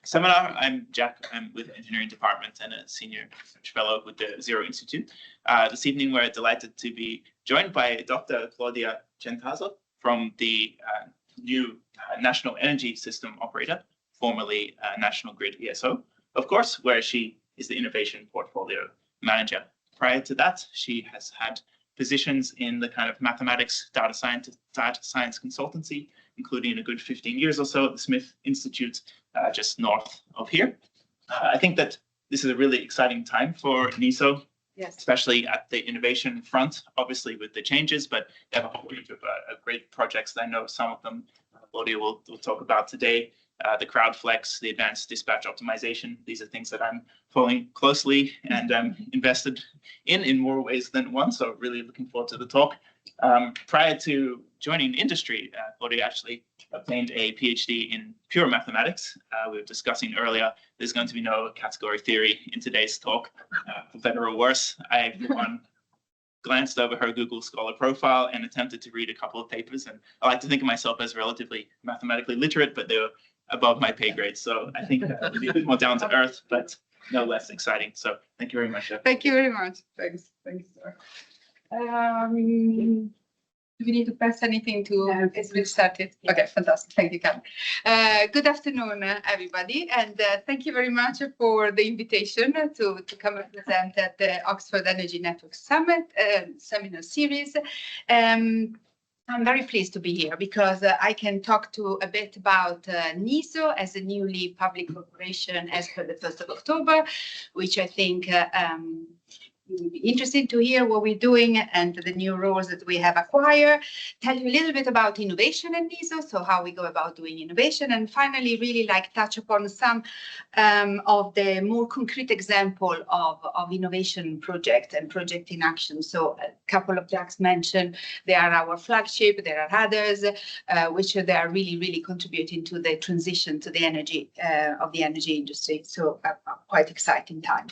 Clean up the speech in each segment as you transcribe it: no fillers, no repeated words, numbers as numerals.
seminar. I'm Jack. I'm with the engineering department and a senior research fellow with the Zero Institute. This evening, we're delighted to be joined by Dr. Claudia Centazzo from the new National Energy System Operator, formerly National Grid ESO, of course, where she is the Innovation Portfolio Manager. Prior to that, she has had positions in the kind of mathematics, data science consultancy, including a good 15 years or so at the Smith Institute, just north of here. I think that this is a really exciting time for NESO, yes, especially at the innovation front, obviously with the changes, but they have a whole range of great projects. I know some of them Claudia will talk about today. The CrowdFlex, the advanced dispatch optimization. These are things that I'm following closely and invested in more ways than one. So really looking forward to the talk. Prior to joining industry, Claudia actually obtained a PhD in pure mathematics. We were discussing earlier, there's going to be no category theory in today's talk, for better or worse. I, for one, glanced over her Google Scholar profile and attempted to read a couple of papers. And I like to think of myself as relatively mathematically literate, but they were above my pay grade. So I think that would be a bit more down to earth, but no less exciting. So thank you very much. Thank you very much. Thanks, sir. Do we need to press anything to get started? Okay, fantastic. Thank you, Karen. Good afternoon, everybody, and thank you very much for the invitation to come and present at the Oxford Energy Network Summit seminar series. I'm very pleased to be here because I can talk to a bit about NESO as a newly public corporation as per the 1st of October, which I think it will be interesting to hear what we're doing and the new roles that we have acquired. Tell you a little bit about innovation at NESO, so how we go about doing innovation, and finally really like touch upon some of the more concrete example of innovation project and project in action. So a couple of Jacks mentioned, they are our flagship, there are others which they are really contributing to the transition to the energy of the energy industry. So quite exciting time.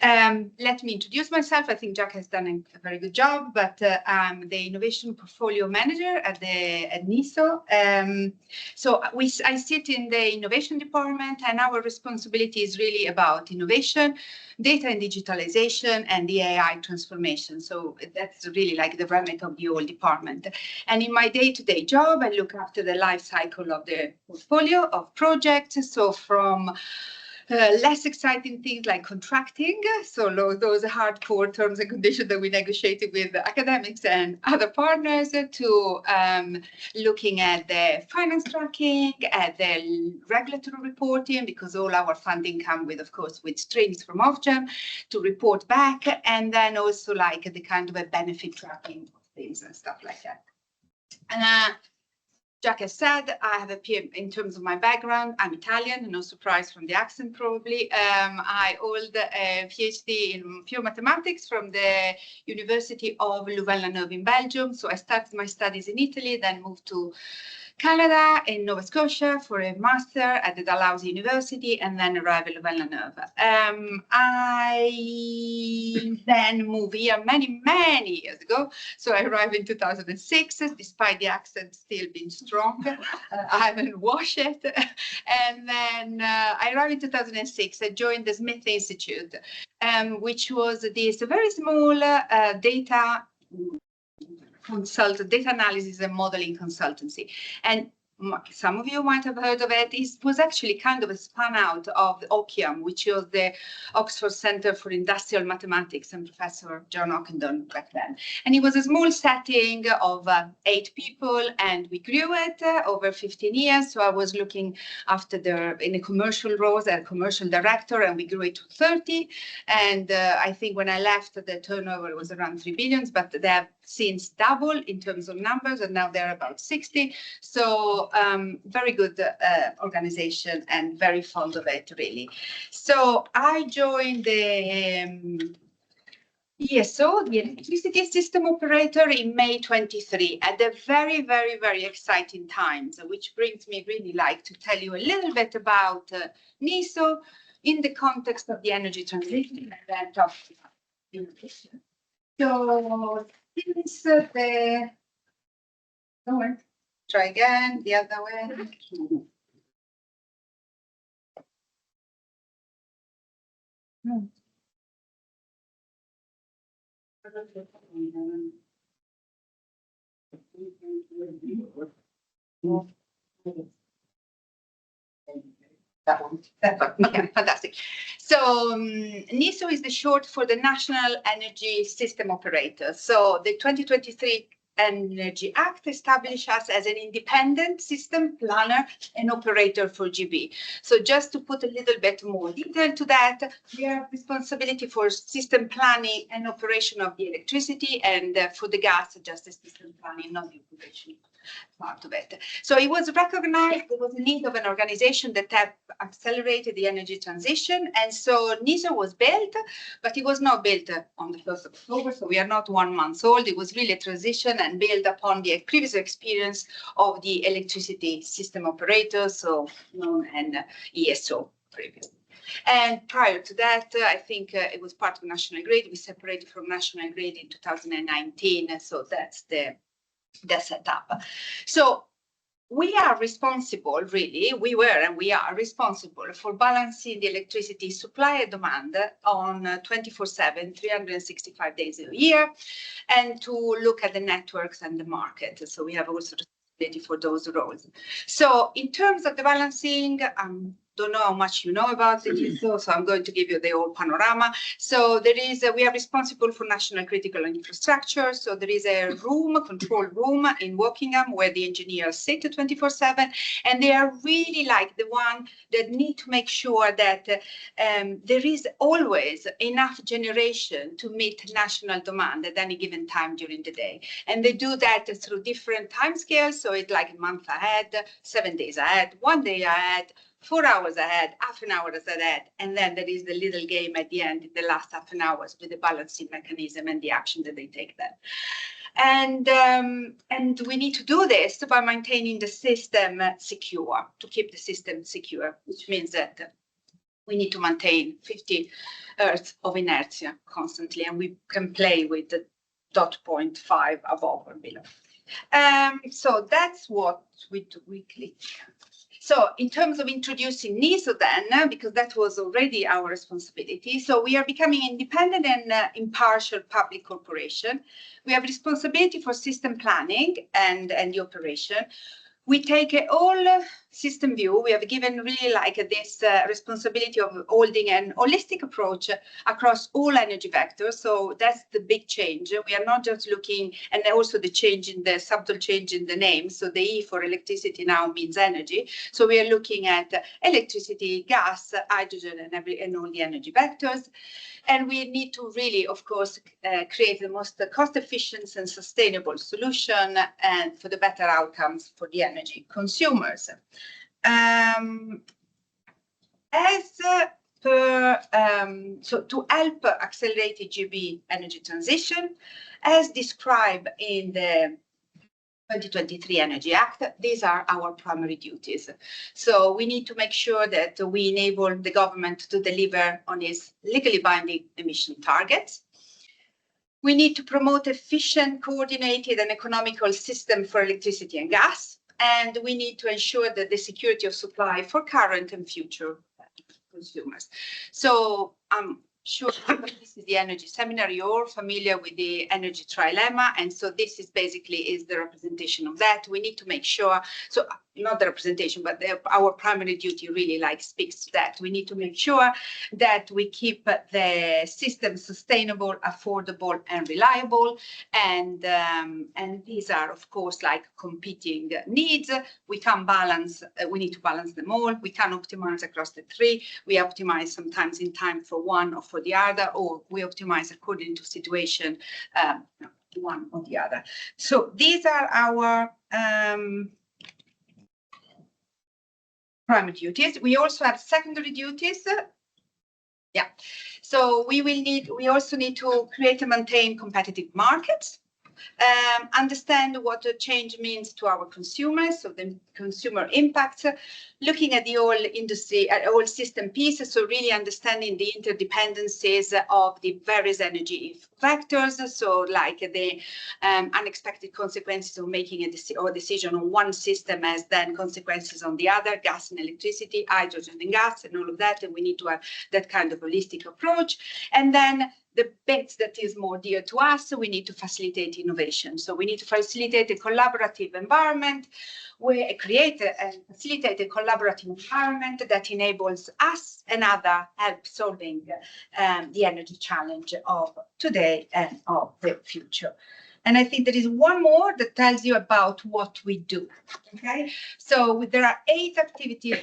Let me introduce myself. I think Jack has done a very good job, but I'm the innovation portfolio manager at NESO. So I sit in the innovation department, and our responsibility is really about innovation, data and digitalization, and the AI transformation. So that's really like the remit of the whole department. And in my day-to-day job, I look after the life cycle of the portfolio of projects. So from less exciting things like contracting, so those hardcore terms and conditions that we negotiated with academics and other partners, to looking at the finance tracking, at the regulatory reporting, because all our funding come with, of course, with streams from Ofgem to report back, and then also like the kind of a benefit tracking of things and stuff like that. And Jack has said, I have a PhD in terms of my background. I'm Italian, no surprise from the accent probably. I hold a PhD in pure mathematics from the University of Louvain-la-Neuve in Belgium. So I started my studies in Italy, then moved to Canada in Nova Scotia for a master at the Dalhousie University, and then arrived at Louvain-la-Neuve. I then moved here many years ago. So I arrived in 2006, despite the accent still being strong. I haven't washed it. And then I arrived in 2006. I joined the Smith Institute, which was this very small data analysis and modeling consultancy. And some of you might have heard of it. It was actually kind of a spun out of the OCIAM, which was the Oxford Centre for Industrial Mathematics, and Professor John Ockendon back then. And it was a small setting of 8 people, and we grew it over 15 years. So I was looking after in a commercial role as a commercial director, and we grew it to 30. And I think when I left, the turnover was around 3 billion, but they have since doubled in terms of numbers, and now they're about 60. So very good organization and very fond of it, really. So I joined the ESO, the Electricity System Operator, in May 23 at the very exciting times, which brings me really like to tell you a little bit about NESO in the context of the energy transition and of innovation. So since try again the other way. That one. Okay, fantastic. So NESO is the short for the National Energy System Operator. So the 2023 Energy Act established us as an independent system planner and operator for GB. So just to put a little bit more detail to that, we have responsibility for system planning and operation of the electricity, and for the gas, just the system planning, not the operation part of it. So it was recognized there was a need of an organization that have accelerated the energy transition, and so NESO was built, but it was not built on the 1st of October, so we are not 1 month old. It was really a transition and built upon the previous experience of the electricity system operator, so known as ESO previously. And prior to that, I think it was part of National Grid. We separated from National Grid in 2019, so that's the setup. So we are responsible, really, we were and we are responsible for balancing the electricity supply and demand on 24/7, 365 days a year, and to look at the networks and the market. So we have also responsibility for those roles. So in terms of the balancing, don't know how much you know about it, so I'm going to give you the whole panorama. So there is, we are responsible for national critical infrastructure. So there is a room, control room in Wokingham where the engineers sit 24/7, and they are really like the one that need to make sure that there is always enough generation to meet national demand at any given time during the day. And they do that through different time scales. So it's like a month ahead, 7 days ahead, 1 day ahead, 4 hours ahead, half an hour ahead, and then there is the little game at the end, the last half an hour with the balancing mechanism and the action that they take then. And we need to do this by maintaining the system secure, to keep the system secure, which means that we need to maintain 50 Hertz of inertia constantly, and we can play with the 0.5 above or below. So that's what we do weekly. So in terms of introducing NESO then, because that was already our responsibility, so we are becoming independent and impartial public corporation. We have responsibility for system planning and the operation. We take a whole system view. We have given really like this responsibility of holding an holistic approach across all energy vectors. So that's the big change. We are not just looking, and also the change in the subtle change in the name. So the E for electricity now means energy. So we are looking at electricity, gas, hydrogen, and all the energy vectors. And we need to really, of course, create the most cost-efficient and sustainable solution and for the better outcomes for the energy consumers. So to help accelerate the GB energy transition, as described in the 2023 Energy Act, these are our primary duties. So we need to make sure that we enable the government to deliver on its legally binding emission targets. We need to promote efficient, coordinated and economical system for electricity and gas. And we need to ensure that the security of supply for current and future consumers. So sure, this is the energy seminar. You're all familiar with the energy trilemma, and so this is basically the representation of that. We need to make sure, so not the representation, but our primary duty really like speaks to that. We need to make sure that we keep the system sustainable, affordable, and reliable. And these are, of course, like competing needs. We can balance. We need to balance them all. We can optimize across the three. We optimize sometimes in time for one or for the other, or we optimize according to situation, one or the other. So these are our primary duties. We also have secondary duties. Yeah. So we also need to create and maintain competitive markets. understand what the change means to our consumers, so the consumer impact, looking at the whole industry, at all system pieces, so really understanding the interdependencies of the various energy vectors, so like the unexpected consequences of making a decision on one system has then consequences on the other, gas and electricity, hydrogen and gas, and all of that, and we need to have that kind of holistic approach. And then the bit that is more dear to us, we need to facilitate innovation. So we need to facilitate a collaborative environment, create and facilitate a collaborative environment that enables us and others help solving the energy challenge of today and of the future. And I think there is one more that tells you about what we do. Okay, so there are 8 activities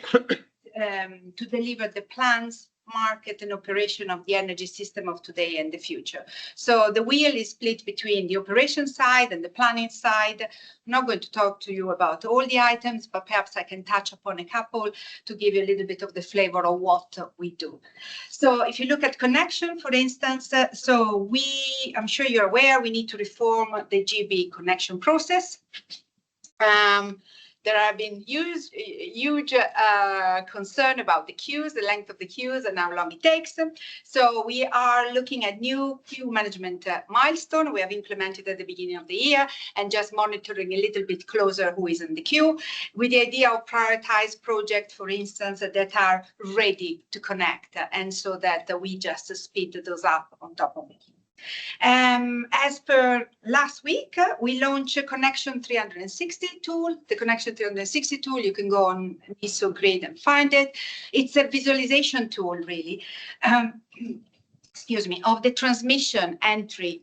to deliver the plans, market and operation of the energy system of today and the future. So the wheel is split between the operation side and the planning side. I'm not going to talk to you about all the items, but perhaps I can touch upon a couple to give you a little bit of the flavor of what we do. So if you look at connection, for instance, I'm sure you're aware, we need to reform the GB connection process. There have been huge concern about the queues, the length of the queues, and how long it takes. So we are looking at new queue management milestone we have implemented at the beginning of the year, and just monitoring a little bit closer who is in the queue, with the idea of prioritize projects, for instance, that are ready to connect, and so that we just speed those up on top of the queue. As per last week, we launched a Connection 360 tool. The Connection 360 tool, you can go on NESO Grid and find it. It's a visualization tool, really, excuse me, of the transmission entry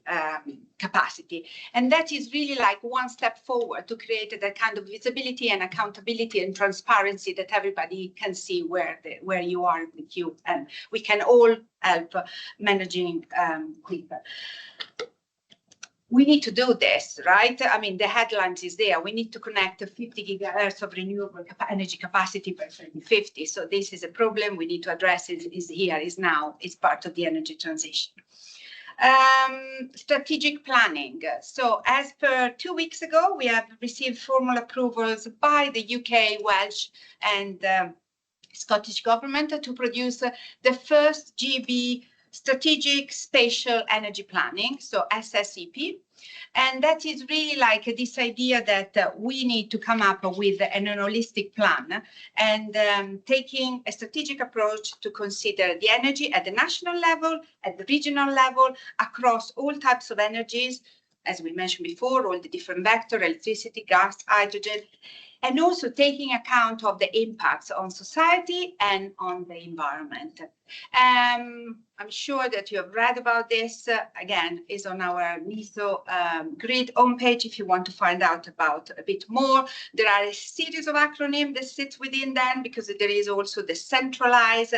capacity. And that is really like one step forward to create that kind of visibility and accountability and transparency that everybody can see where you are in the queue, and we can all help managing quicker. We need to do this, right? I mean, the headlines is there. We need to connect 50 gigahertz of renewable energy capacity by 2050. So this is a problem we need to address. Is here, is now, is part of the energy transition. Strategic planning. So as per 2 weeks ago, we have received formal approvals by the UK, Welsh, and Scottish government to produce the first GB Strategic Spatial Energy Planning, so SSEP. And that is really like this idea that we need to come up with an holistic plan and taking a strategic approach to consider the energy at the national level, at the regional level, across all types of energies, as we mentioned before, all the different vectors, electricity, gas, hydrogen, and also taking account of the impacts on society and on the environment. I'm sure that you have read about this. Again, is on our NESO Grid homepage if you want to find out about a bit more. There are a series of acronyms that sit within them, because there is also the centralized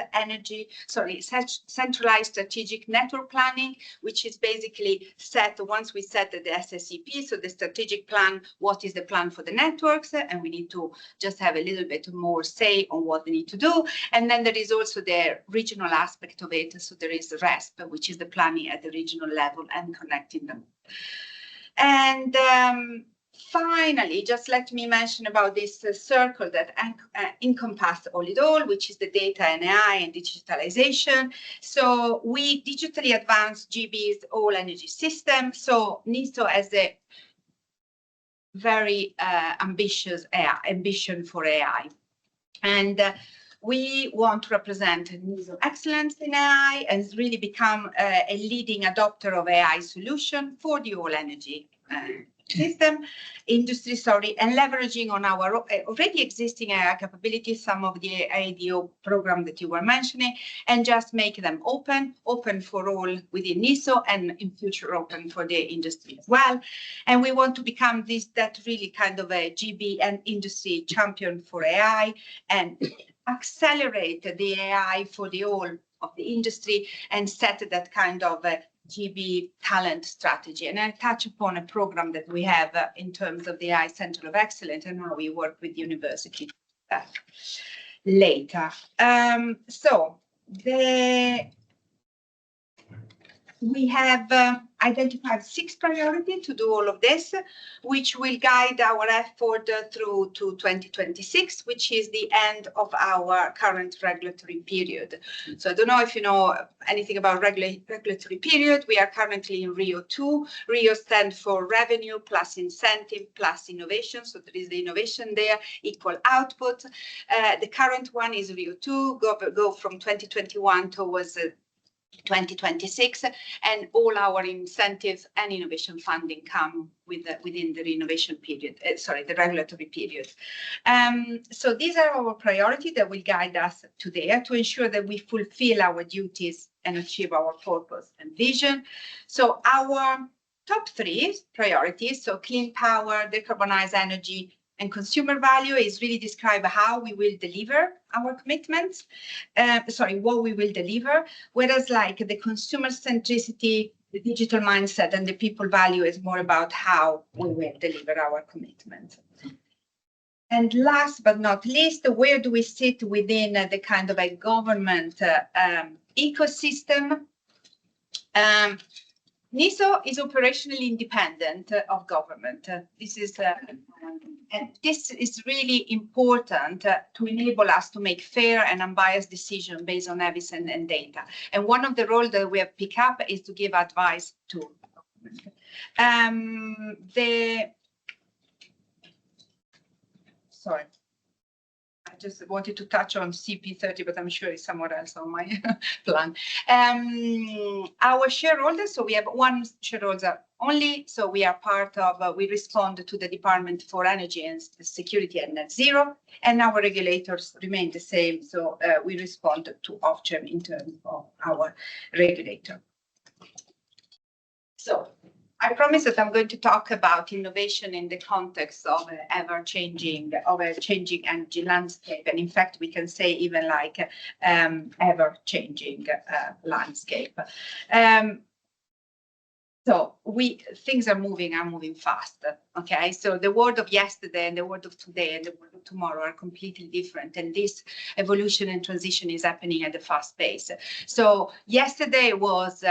centralized strategic network planning, which is basically set once we set the SSEP, so the strategic plan, what is the plan for the networks, and we need to just have a little bit more say on what they need to do. And then there is also the regional aspect of it, so there is the RESP, which is the planning at the regional level and connecting them. And finally, just let me mention about this circle that encompasses all, which is the data and AI and digitalization. So we digitally advance GB's whole energy system. So NESO has a very ambitious ambition for AI. And we want to represent NESO excellence in AI and really become a leading adopter of AI solution for the whole energy industry, and leveraging on our already existing AI capabilities, some of the ADO program that you were mentioning, and just make them open for all within NESO, and in future open for the industry as well. And we want to become that really kind of a GB and industry champion for AI, and accelerate the AI for the whole of the industry, and set that kind of GB talent strategy. And I'll touch upon a program that we have in terms of the AI Center of Excellence and how we work with university later. So the we have identified 6 priorities to do all of this, which will guide our effort through to 2026, which is the end of our current regulatory period. So I don't know if you know anything about regulatory period. We are currently in RIIO 2. RIIO stands for revenue plus incentive plus innovation. So there is the innovation there, equal output. The current one is RIIO 2, go from 2021 towards 2026, and all our incentives and innovation funding come within the innovation period, the regulatory period. So these are our priorities that will guide us today to ensure that we fulfill our duties and achieve our purpose and vision. So our top 3 priorities, so clean power, decarbonized energy, and consumer value, is really describe how we will deliver our commitments, what we will deliver, whereas like the consumer centricity, the digital mindset, and the people value is more about how we will deliver our commitments. And last but not least, where do we sit within the kind of a government ecosystem? NESO is operationally independent of government. This is really important to enable us to make fair and unbiased decisions based on evidence and data. And one of the roles that we have picked up is to give advice to government. Sorry. I just wanted to touch on CP30, but I'm sure it's somewhere else on my plan. Our shareholders, so we have one shareholder only, so we are part of, we respond to the Department for Energy and Security and Net Zero, and our regulators remain the same, so we respond to Ofgem in terms of our regulator. So I promise that I'm going to talk about innovation in the context of a changing energy landscape, and in fact, we can say even like ever-changing landscape. So things are moving fast. Okay, so the world of yesterday and the world of today and the world of tomorrow are completely different, and this evolution and transition is happening at a fast pace. So yesterday was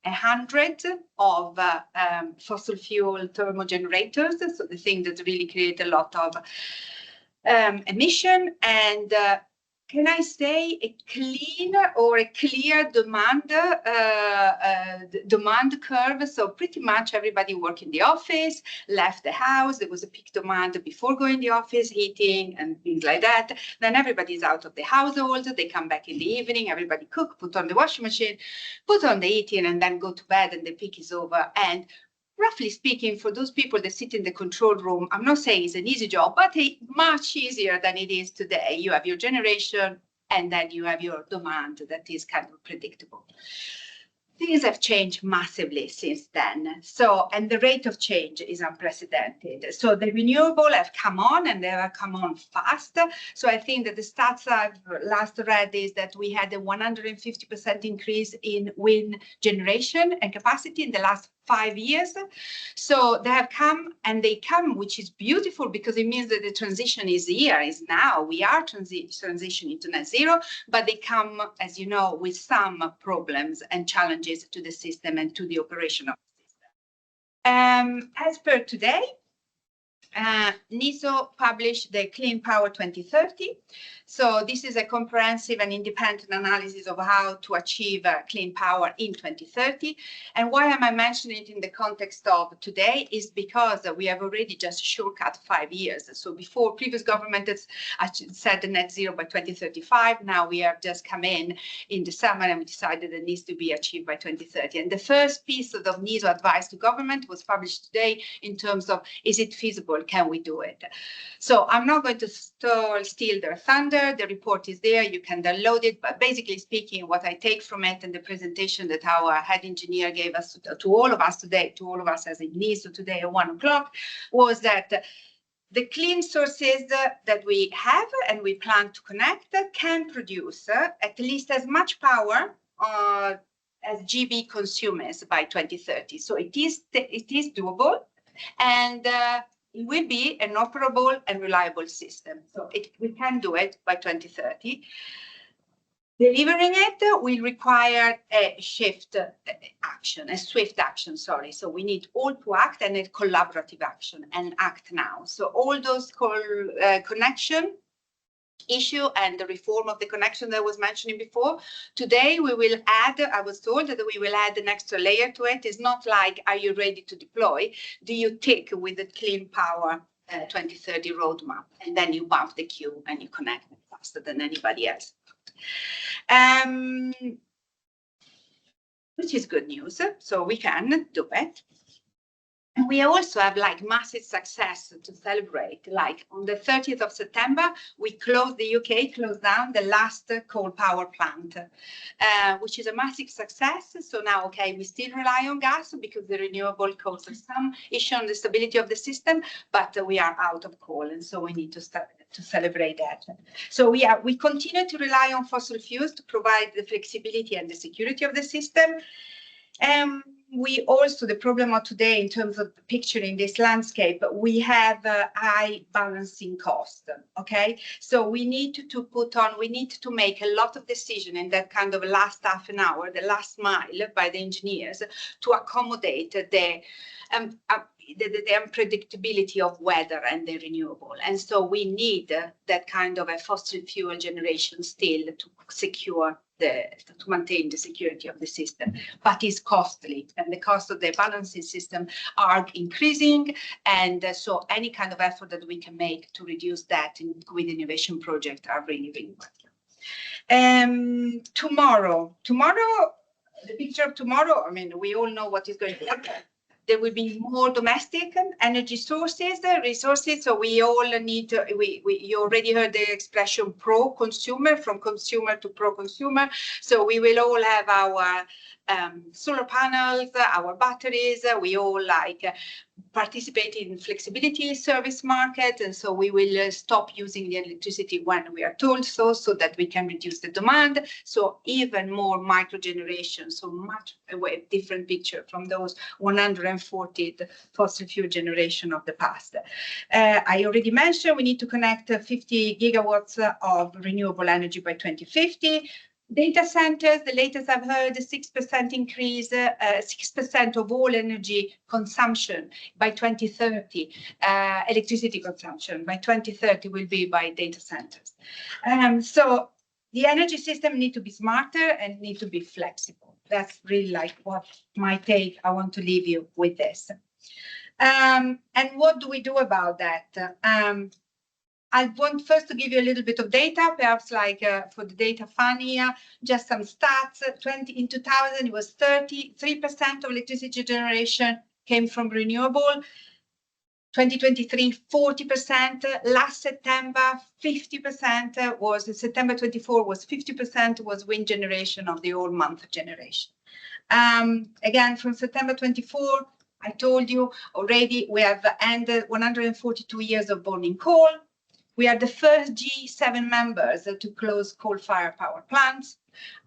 100 of fossil fuel thermal generators, so the thing that really create a lot of emission, and can I say a clean or a clear demand curve? So pretty much everybody worked in the office, left the house. There was a peak demand before going to the office, heating and things like that. Then everybody's out of the household. They come back in the evening. Everybody cook, put on the washing machine, put on the heating, and then go to bed. And the peak is over. And roughly speaking, for those people that sit in the control room, I'm not saying it's an easy job, but it's much easier than it is today. You have your generation, and then you have your demand that is kind of predictable. Things have changed massively since then. So, and the rate of change is unprecedented. So the renewable have come on, and they have come on fast. So I think that the stats I've last read is that we had a 150% increase in wind generation and capacity in the last 5 years. So they have come, and they come, which is beautiful because it means that the transition is here, is now. We are transitioning to net zero, but they come, as you know, with some problems and challenges to the system and to the operation of the system. As per today, NESO published the Clean Power 2030. So this is a comprehensive and independent analysis of how to achieve clean power in 2030. And why am I mentioning it in the context of today is because we have already just shortcut 5 years. So before, previous government has said the net zero by 2035. Now we have just come in the summer and we decided it needs to be achieved by 2030. And the first piece of NESO advice to government was published today in terms of, is it feasible? Can we do it? So I'm not going to steal their thunder. The report is there. You can download it. But basically speaking, what I take from it and the presentation that our head engineer gave us to all of us today, to all of us as in NESO today at 1 o'clock, was that the clean sources that we have and we plan to connect can produce at least as much power as GB consumers by 2030. So it is doable, and it will be an operable and reliable system. So we can do it by 2030. Delivering it will require a swift action, sorry. So we need all to act and a collaborative action and act now. So all those connection issue and the reform of the connection that I was mentioning before. Today we will add, I was told that we will add an extra layer to it. It's not like, are you ready to deploy? Do you tick with the Clean Power 2030 roadmap? And then you bump the queue and you connect faster than anybody else. Which is good news. So we can do it. And we also have like massive success to celebrate. Like on the 30th of September, we the UK closed down the last coal power plant, which is a massive success. So now, okay, we still rely on gas because the renewable causes some issue on the stability of the system, but we are out of coal. And so we need to start to celebrate that. So we continue to rely on fossil fuels to provide the flexibility and the security of the system. We also, the problem of today in terms of picturing this landscape, we have a high balancing cost, okay? So we need to make a lot of decision in that kind of last half an hour, the last mile by the engineers to accommodate the unpredictability of weather and the renewable. And so we need that kind of a fossil fuel generation still to secure to maintain the security of the system, but it's costly, and the cost of the balancing system are increasing. And so any kind of effort that we can make to reduce that with innovation project are really, really welcome. Tomorrow, the picture of tomorrow, I mean, we all know what is going to happen. There will be more domestic energy sources, resources. So we all need to, you already heard the expression pro-consumer, from consumer to pro-consumer. So we will all have our solar panels, our batteries. We all participate in flexibility service market. And so we will stop using the electricity when we are told so that we can reduce the demand. So even more micro generation, so much a different picture from those 140 fossil fuel generation of the past. I already mentioned we need to connect 50 gigawatts of renewable energy by 2050. Data centers, the latest I've heard, a 6% increase, 6% of all energy consumption by 2030, electricity consumption by 2030 will be by data centers. So the energy system need to be smarter and need to be flexible. That's really like what my take. I want to leave you with this. And what do we do about that? I want first to give you a little bit of data, perhaps like for the data fun here, just some stats. In 2000, it was 33% of electricity generation came from renewable. 2023, 40%. Last September, 50% was, September 24 was 50% was wind generation of the whole month generation. Again, from September 24, I told you already, we have ended 142 years of burning coal. We are the first G7 members to close coal-fired power plants.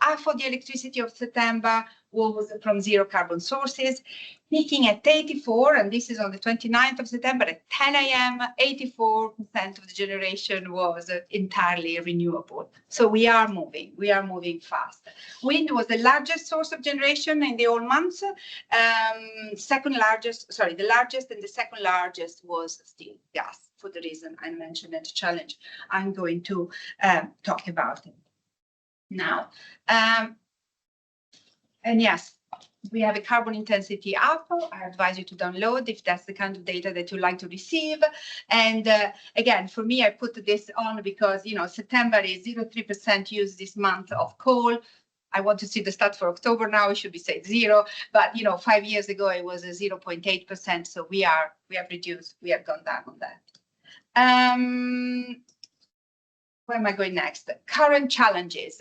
Half of the electricity of September was from zero carbon sources, peaking at 84, and this is on the 29th of September at 10 a.m., 84% of the generation was entirely renewable. So we are moving fast. Wind was the largest source of generation in the whole months. The largest and the second largest was still gas, for the reason I mentioned at the challenge. I'm going to talk about it now. And yes, we have a carbon intensity app. I advise you to download if that's the kind of data that you like to receive. And again, for me, I put this on because, you know, September is 0.3% use this month of coal. I want to see the stats for October now. It should be say 0, but you know, 5 years ago it was a 0.8%. So we have reduced. We have gone down on that. Where am I going next? Current challenges.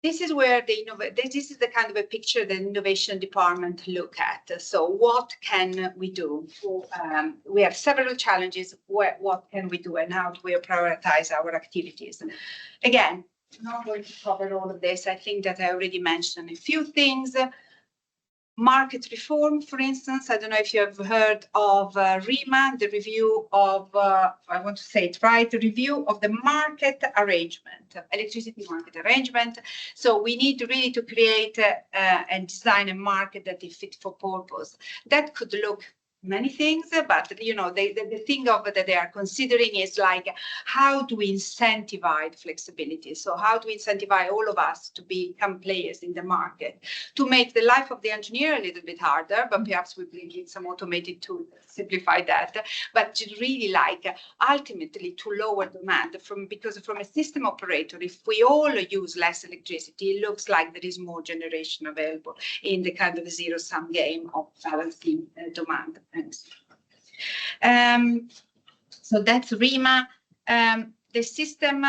This is where this is the kind of a picture the innovation department look at. So what can we do? We have several challenges. What can we do and how do we prioritize our activities? Again, I'm not going to cover all of this. I think that I already mentioned a few things. market reform, for instance. I don't know if you have heard of REMA, the review of, I want to say it right, the review of the market arrangement, electricity market arrangement. So we need really to create and design a market that is fit for purpose. That could look many things, but you know, the thing of that they are considering is like, how do we incentivize flexibility? So how do we incentivize all of us to become players in the market, to make the life of the engineer a little bit harder, but perhaps we bring in some automated tool to simplify that, but to really like ultimately to lower demand because from a system operator, if we all use less electricity, it looks like there is more generation available in the kind of zero-sum game of balancing demand. So that's REMA. The system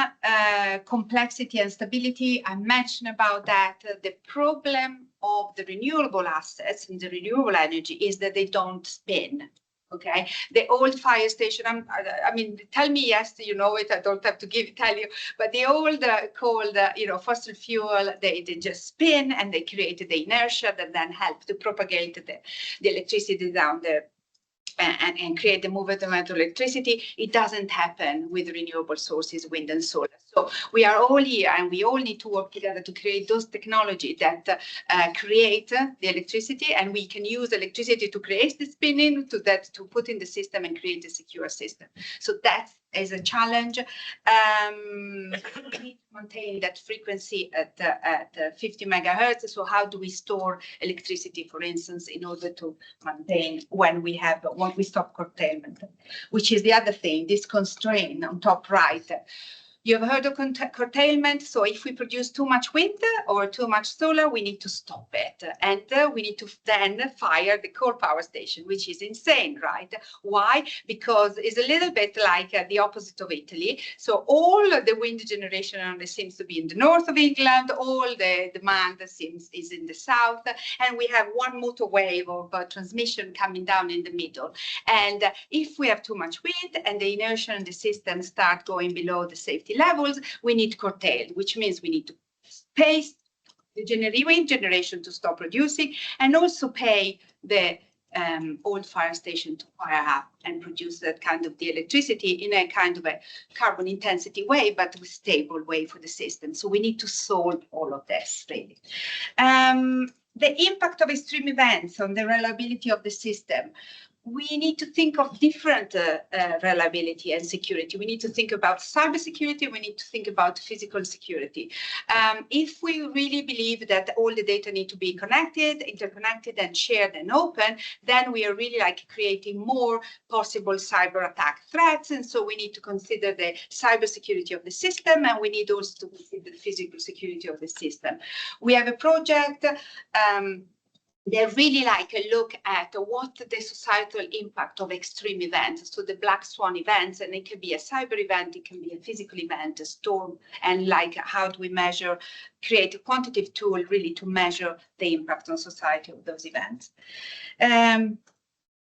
complexity and stability, I mentioned about that. The problem of the renewable assets and the renewable energy is that they don't spin. Okay, the old fire station, I mean, tell me yes, you know it, I don't have to tell you, but the old coal, you know, fossil fuel, they just spin and they create the inertia that then help to propagate the electricity down there. And create the movement of electricity. It doesn't happen with renewable sources, wind and solar. So we are all here and we all need to work together to create those technologies that create the electricity, and we can use electricity to create the spinning, to put in the system and create a secure system. So that is a challenge. We need to maintain that frequency at 50 megahertz. So how do we store electricity, for instance, in order to maintain when we stop curtailment, which is the other thing, this constraint on top right. You have heard of curtailment. So if we produce too much wind or too much solar, we need to stop it. And we need to then fire the coal power station, which is insane, right? Why? Because it's a little bit like the opposite of Italy. So all the wind generation seems to be in the north of England. All the demand is in the south. And we have one motor wave of transmission coming down in the middle. And if we have too much wind and the inertia in the system start going below the safety levels, we need curtail, which means we need to pay the wind generation to stop producing and also pay the old fire station to fire up and produce that kind of the electricity in a kind of a carbon intensity way, but a stable way for the system. So we need to solve all of this really. The impact of extreme events on the reliability of the system. We need to think of different reliability and security. We need to think about cybersecurity. We need to think about physical security. If we really believe that all the data need to be connected, interconnected, and shared and open, then we are really like creating more possible cyber attack threats. And so we need to consider the cybersecurity of the system, and we need also to consider the physical security of the system. We have a project. They really like a look at what the societal impact of extreme events, so the black swan events, and it can be a cyber event, it can be a physical event, a storm, and like how do we measure, create a quantitative tool really to measure the impact on society of those events.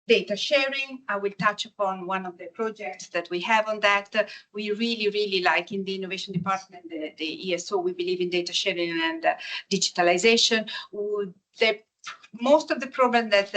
Data sharing, I will touch upon one of the projects that we have on that. We really like in the innovation department, the ESO, we believe in data sharing and digitalization. Most of the problem that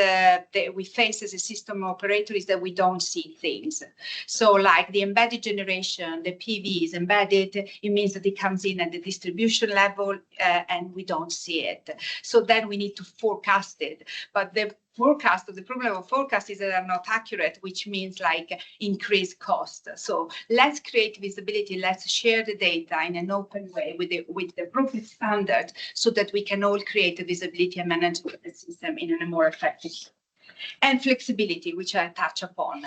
we face as a system operator is that we don't see things. So like the embedded generation, the PV is embedded, it means that it comes in at the distribution level and we don't see it. So then we need to forecast it. But the problem of forecast is that they are not accurate, which means like increased cost. So let's create visibility, let's share the data in an open way with the appropriate standard so that we can all create a visibility and manage the system in a more effective way. And flexibility, which I touch upon.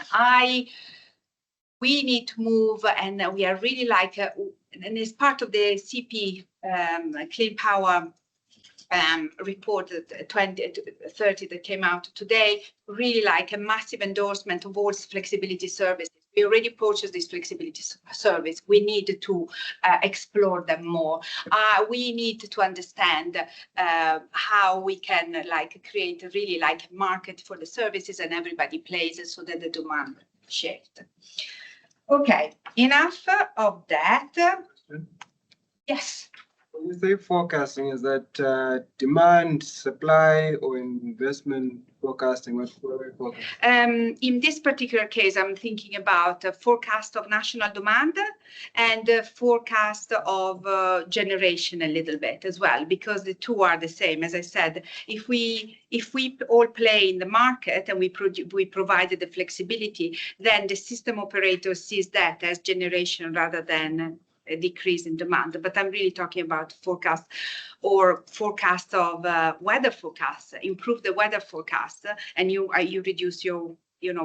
We need to move, and we are really like, and as part of the CP Clean Power report 2030 that came out today, really like a massive endorsement of all flexibility services. We already purchased this flexibility service. We need to explore them more. We need to understand how we can like create a really like a market for the services and everybody plays it so that the demand shift. Okay, enough of that. Yes. When you say forecasting, is that demand, supply, or investment forecasting? What are we forecasting? In this particular case, I'm thinking about a forecast of national demand and a forecast of generation a little bit as well, because the two are the same. As I said, if we all play in the market and we provided the flexibility, then the system operator sees that as generation rather than a decrease in demand. But I'm really talking about forecast of weather forecasts, improve the weather forecast, and you reduce your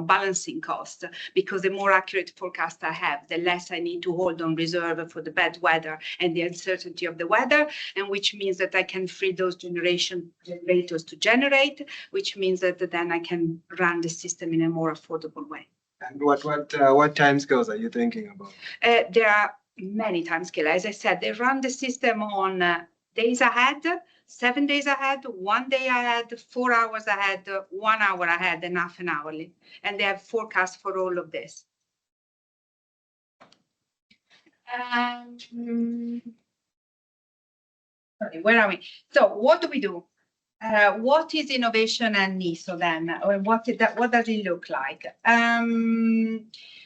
balancing cost, because the more accurate forecast I have, the less I need to hold on reserve for the bad weather and the uncertainty of the weather, and which means that I can free those generators to generate, which means that then I can run the system in a more affordable way. And what timescales are you thinking about? There are many timescales. As I said, they run the system on days ahead, 7 days ahead, 1 day ahead, 4 hours ahead, 1 hour ahead, and half an hourly. And they have forecasts for all of this. Sorry, where are we? So what do we do? What is innovation and NESO then? Or what does it look like?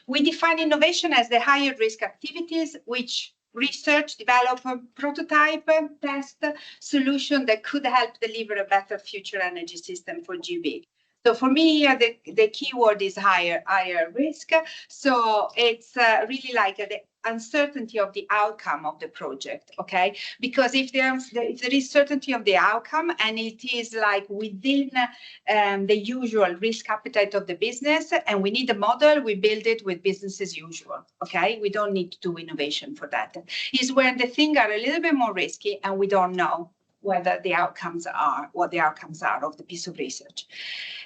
We define innovation as the higher risk activities which research, develop, prototype, test solution that could help deliver a better future energy system for GB. So for me, the key word is higher risk. So it's really like the uncertainty of the outcome of the project, okay? Because if there is certainty of the outcome and it is like within the usual risk appetite of the business, and we need a model, we build it with business as usual, okay? We don't need to do innovation for that. Is when the things are a little bit more risky and we don't know whether the outcomes are, what the outcomes are of the piece of research.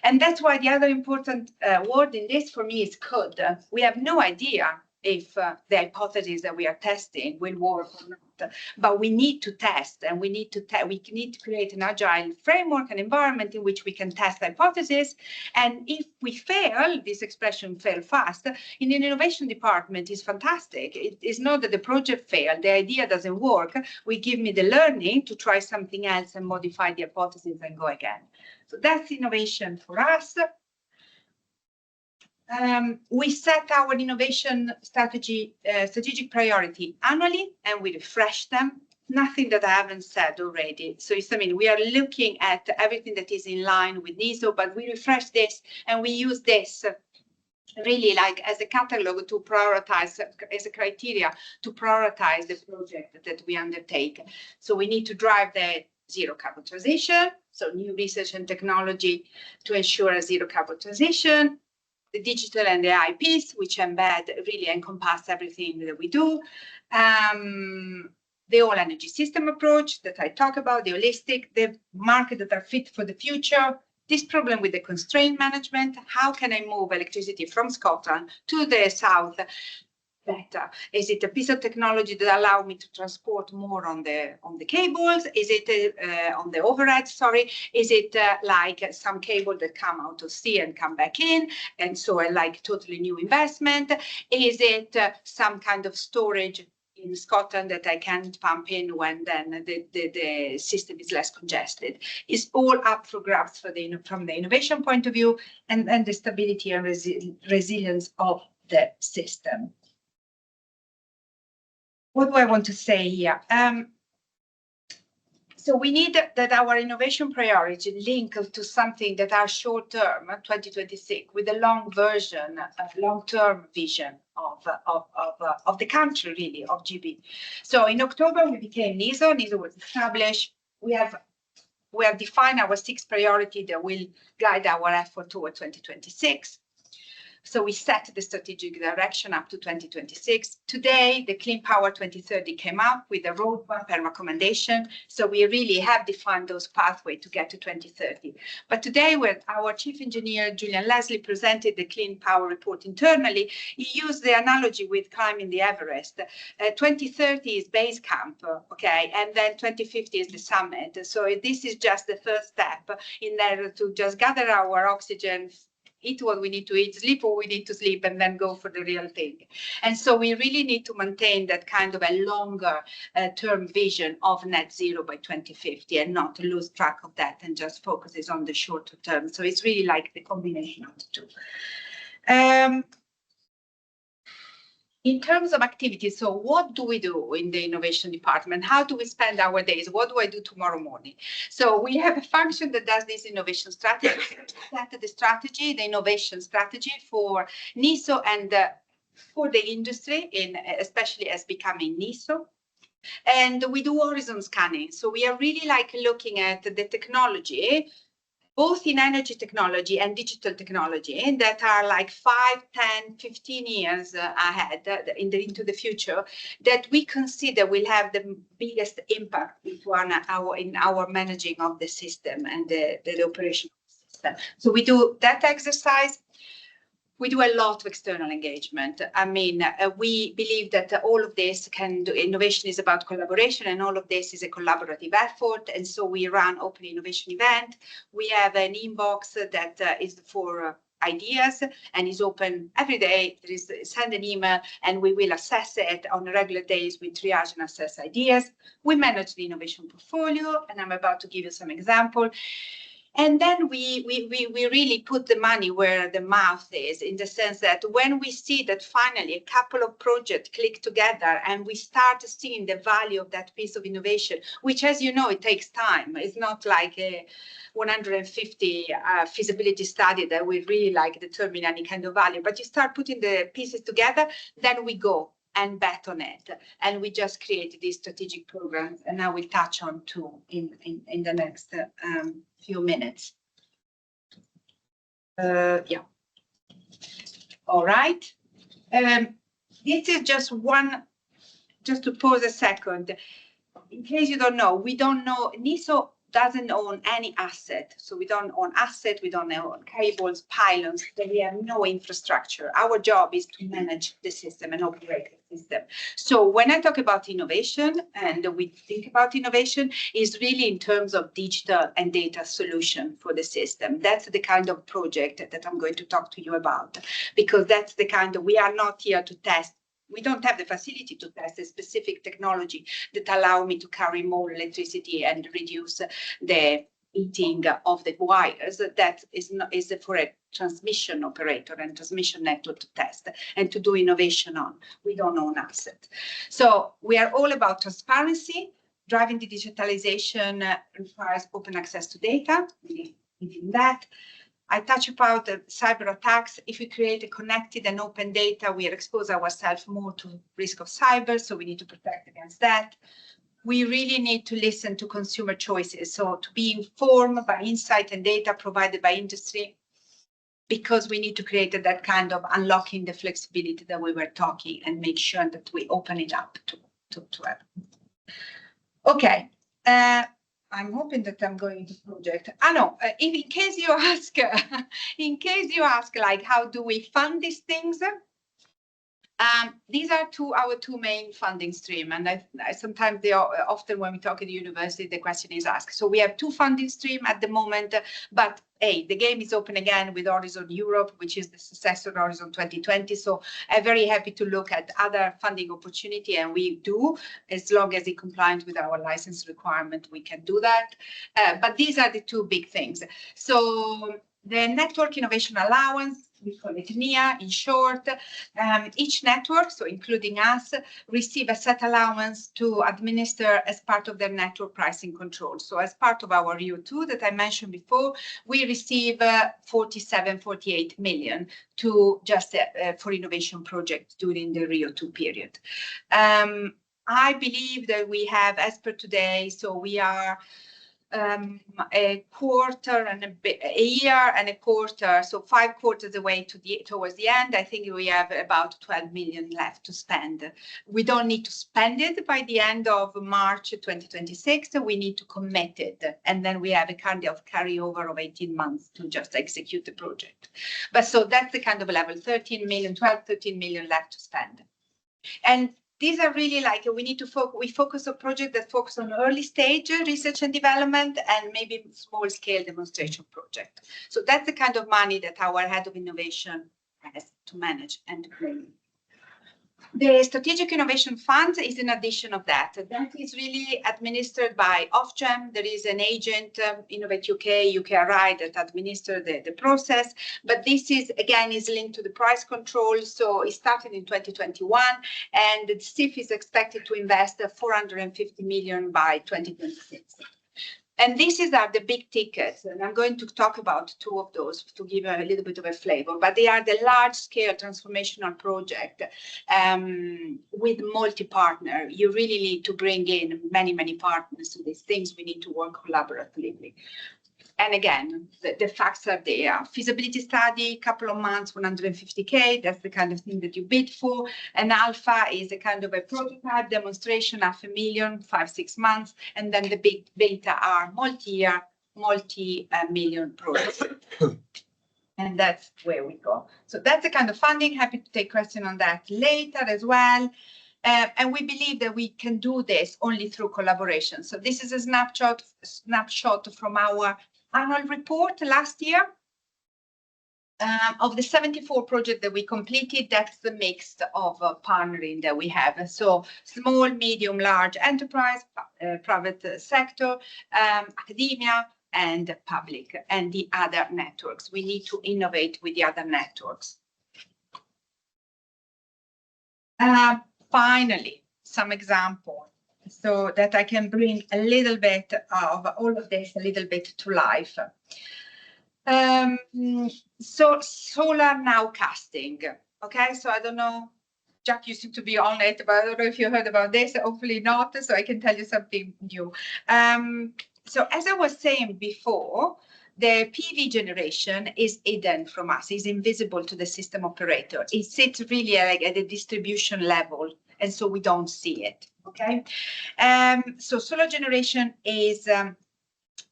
And that's why the other important word in this for me is could. We have no idea if the hypothesis that we are testing will work or not, but we need to test, and we need to create an agile framework and environment in which we can test hypotheses. And if we fail, this expression fail fast, in an innovation department is fantastic. It is not that the project failed, the idea doesn't work. We give me the learning to try something else and modify the hypothesis and go again. So that's innovation for us. We set our innovation strategic priority annually, and we refresh them. Nothing that I haven't said already. So we are looking at everything that is in line with NESO, but we refresh this and we use this really like as a catalog to prioritize, as a criteria to prioritize the project that we undertake. So we need to drive the zero carbon transition, so new research and technology to ensure a zero carbon transition. The digital and the AI piece, which really encompass everything that we do. The whole energy system approach that I talk about, the holistic, the market that are fit for the future. This problem with the constraint management, how can I move electricity from Scotland to the south better? Is it a piece of technology that allow me to transport more on the cables? Is it on the overhead? Sorry, is it like some cable that come out of sea and come back in, and so like totally new investment? Is it some kind of storage in Scotland that I can pump in when then the system is less congested? It's all up for grabs from the innovation point of view and the stability and resilience of the system. What do I want to say here? So we need that our innovation priority link to something that are short term, 2026, with a long version, a long-term vision of the country, really, of GB. So in October, we became NESO. NESO was established. We have defined our 6 priorities that will guide our effort toward 2026. So we set the strategic direction up to 2026. Today, the Clean Power 2030 came up with a roadmap and recommendation. So we really have defined those pathways to get to 2030. But today, when our chief engineer, Julian Leslie, presented the Clean Power report internally, he used the analogy with climbing the Everest. 2030 is base camp, okay, and then 2050 is the summit. So this is just the first step in order to just gather our oxygen, eat what we need to eat, sleep what we need to sleep, and then go for the real thing. And so we really need to maintain that kind of a longer term vision of net zero by 2050 and not to lose track of that and just focuses on the shorter term. So it's really like the combination of the two. In terms of activities, so what do we do in the innovation department? How do we spend our days? What do I do tomorrow morning? So we have a function that does this innovation strategy, set the strategy, the innovation strategy for NESO and for the industry, especially as becoming NESO. And we do horizon scanning. So we are really like looking at the technology, both in energy technology and digital technology that are like 5, 10, 15 years ahead into the future that we consider will have the biggest impact in our managing of the system and the operation of the system. So we do that exercise. We do a lot of external engagement. I mean, we believe that all of this innovation is about collaboration, and all of this is a collaborative effort. And so we run open innovation event. We have an inbox that is for ideas and is open every day. There is send an email and we will assess it on regular days. We triage and assess ideas. We manage the innovation portfolio, and I'm about to give you some example. And then we really put the money where the mouth is, in the sense that when we see that finally a couple of projects click together and we start seeing the value of that piece of innovation, which, as you know, it takes time. It's not like a 150 feasibility study that we really like determine any kind of value, but you start putting the pieces together, then we go and bet on it. And we just created these strategic programs, and I will touch on two in the next few minutes. Yeah. All right. This is just to pause a second. In case you don't know, we don't know, NESO doesn't own any asset. So we don't own asset, we don't own cables, pylons, we have no infrastructure. Our job is to manage the system and operate the system. So when I talk about innovation, and we think about innovation, is really in terms of digital and data solution for the system. That's the kind of project that I'm going to talk to you about, because that's the kind of, we are not here to test. We don't have the facility to test a specific technology that allow me to carry more electricity and reduce the heating of the wires. That is for a transmission operator and transmission network to test and to do innovation on. We don't own asset. So we are all about transparency. Driving the digitalization requires open access to data. We in that. I touch about the cyber attacks. If we create a connected and open data, we expose ourselves more to risk of cyber, so we need to protect against that. We really need to listen to consumer choices, so to be informed by insight and data provided by industry, because we need to create that kind of unlocking the flexibility that we were talking and make sure that we open it up to everyone. Okay. I'm hoping that I'm going to project. In case you ask, like, how do we fund these things? These are our two main funding stream, and I sometimes often when we talk at the university, the question is asked. So we have two funding stream at the moment, but hey, the game is open again with Horizon Europe, which is the successor of Horizon 2020. So I'm very happy to look at other funding opportunity, and we do, as long as it complies with our license requirement, we can do that. But these are the two big things. So the Network Innovation Allowance, we call it NIA in short. Each network, so including us, receive a set allowance to administer as part of their network pricing control. So as part of our RIO2 that I mentioned before, we receive 48 million to just for innovation projects during the RIO2 period. I believe that we have, as per today, so we are a quarter and a year and a quarter, so 5 quarters away towards the end. I think we have about 12 million left to spend. We don't need to spend it by the end of March 2026. We need to commit it, and then we have a kind of carryover of 18 months to just execute the project. But so that's the kind of level, 13 million left to spend. And these are really like we focus on projects that focus on early stage research and development and maybe small scale demonstration project. So that's the kind of money that our head of innovation has to manage and to bring. The Strategic Innovation Fund is in addition of that. That is really administered by Ofgem. There is an agent, Innovate UK, UKRI, that administer the process. But this is, again, is linked to the price control. So it started in 2021, and the CIF is expected to invest 450 million by 2026. And these are the big tickets, and I'm going to talk about two of those to give a little bit of a flavor, but they are the large-scale transformational project with multi-partner. You really need to bring in many, many partners to these things. We need to work collaboratively. And again, the facts are there. Feasibility study, couple of months, 150K. That's the kind of thing that you bid for. And alpha is a kind of a prototype demonstration, 500,000, 5-6 months. And then the big beta are multi-year, multi-million projects. And that's where we go. So that's the kind of funding. Happy to take questions on that later as well. And we believe that we can do this only through collaboration. So this is a snapshot from our annual report last year. Of the 74 projects that we completed, that's the mix of partnering that we have. So small, medium, large enterprise, private sector, academia, and public, and the other networks. We need to innovate with the other networks. Finally, some examples so that I can bring a little bit of all of this a little bit to life. So solar nowcasting. Okay, so I don't know, Jack, you seem to be on it, but I don't know if you heard about this. Hopefully not, so I can tell you something new. So as I was saying before, the PV generation is hidden from us, is invisible to the system operator. It sits really like at the distribution level, and so we don't see it, okay? So solar generation is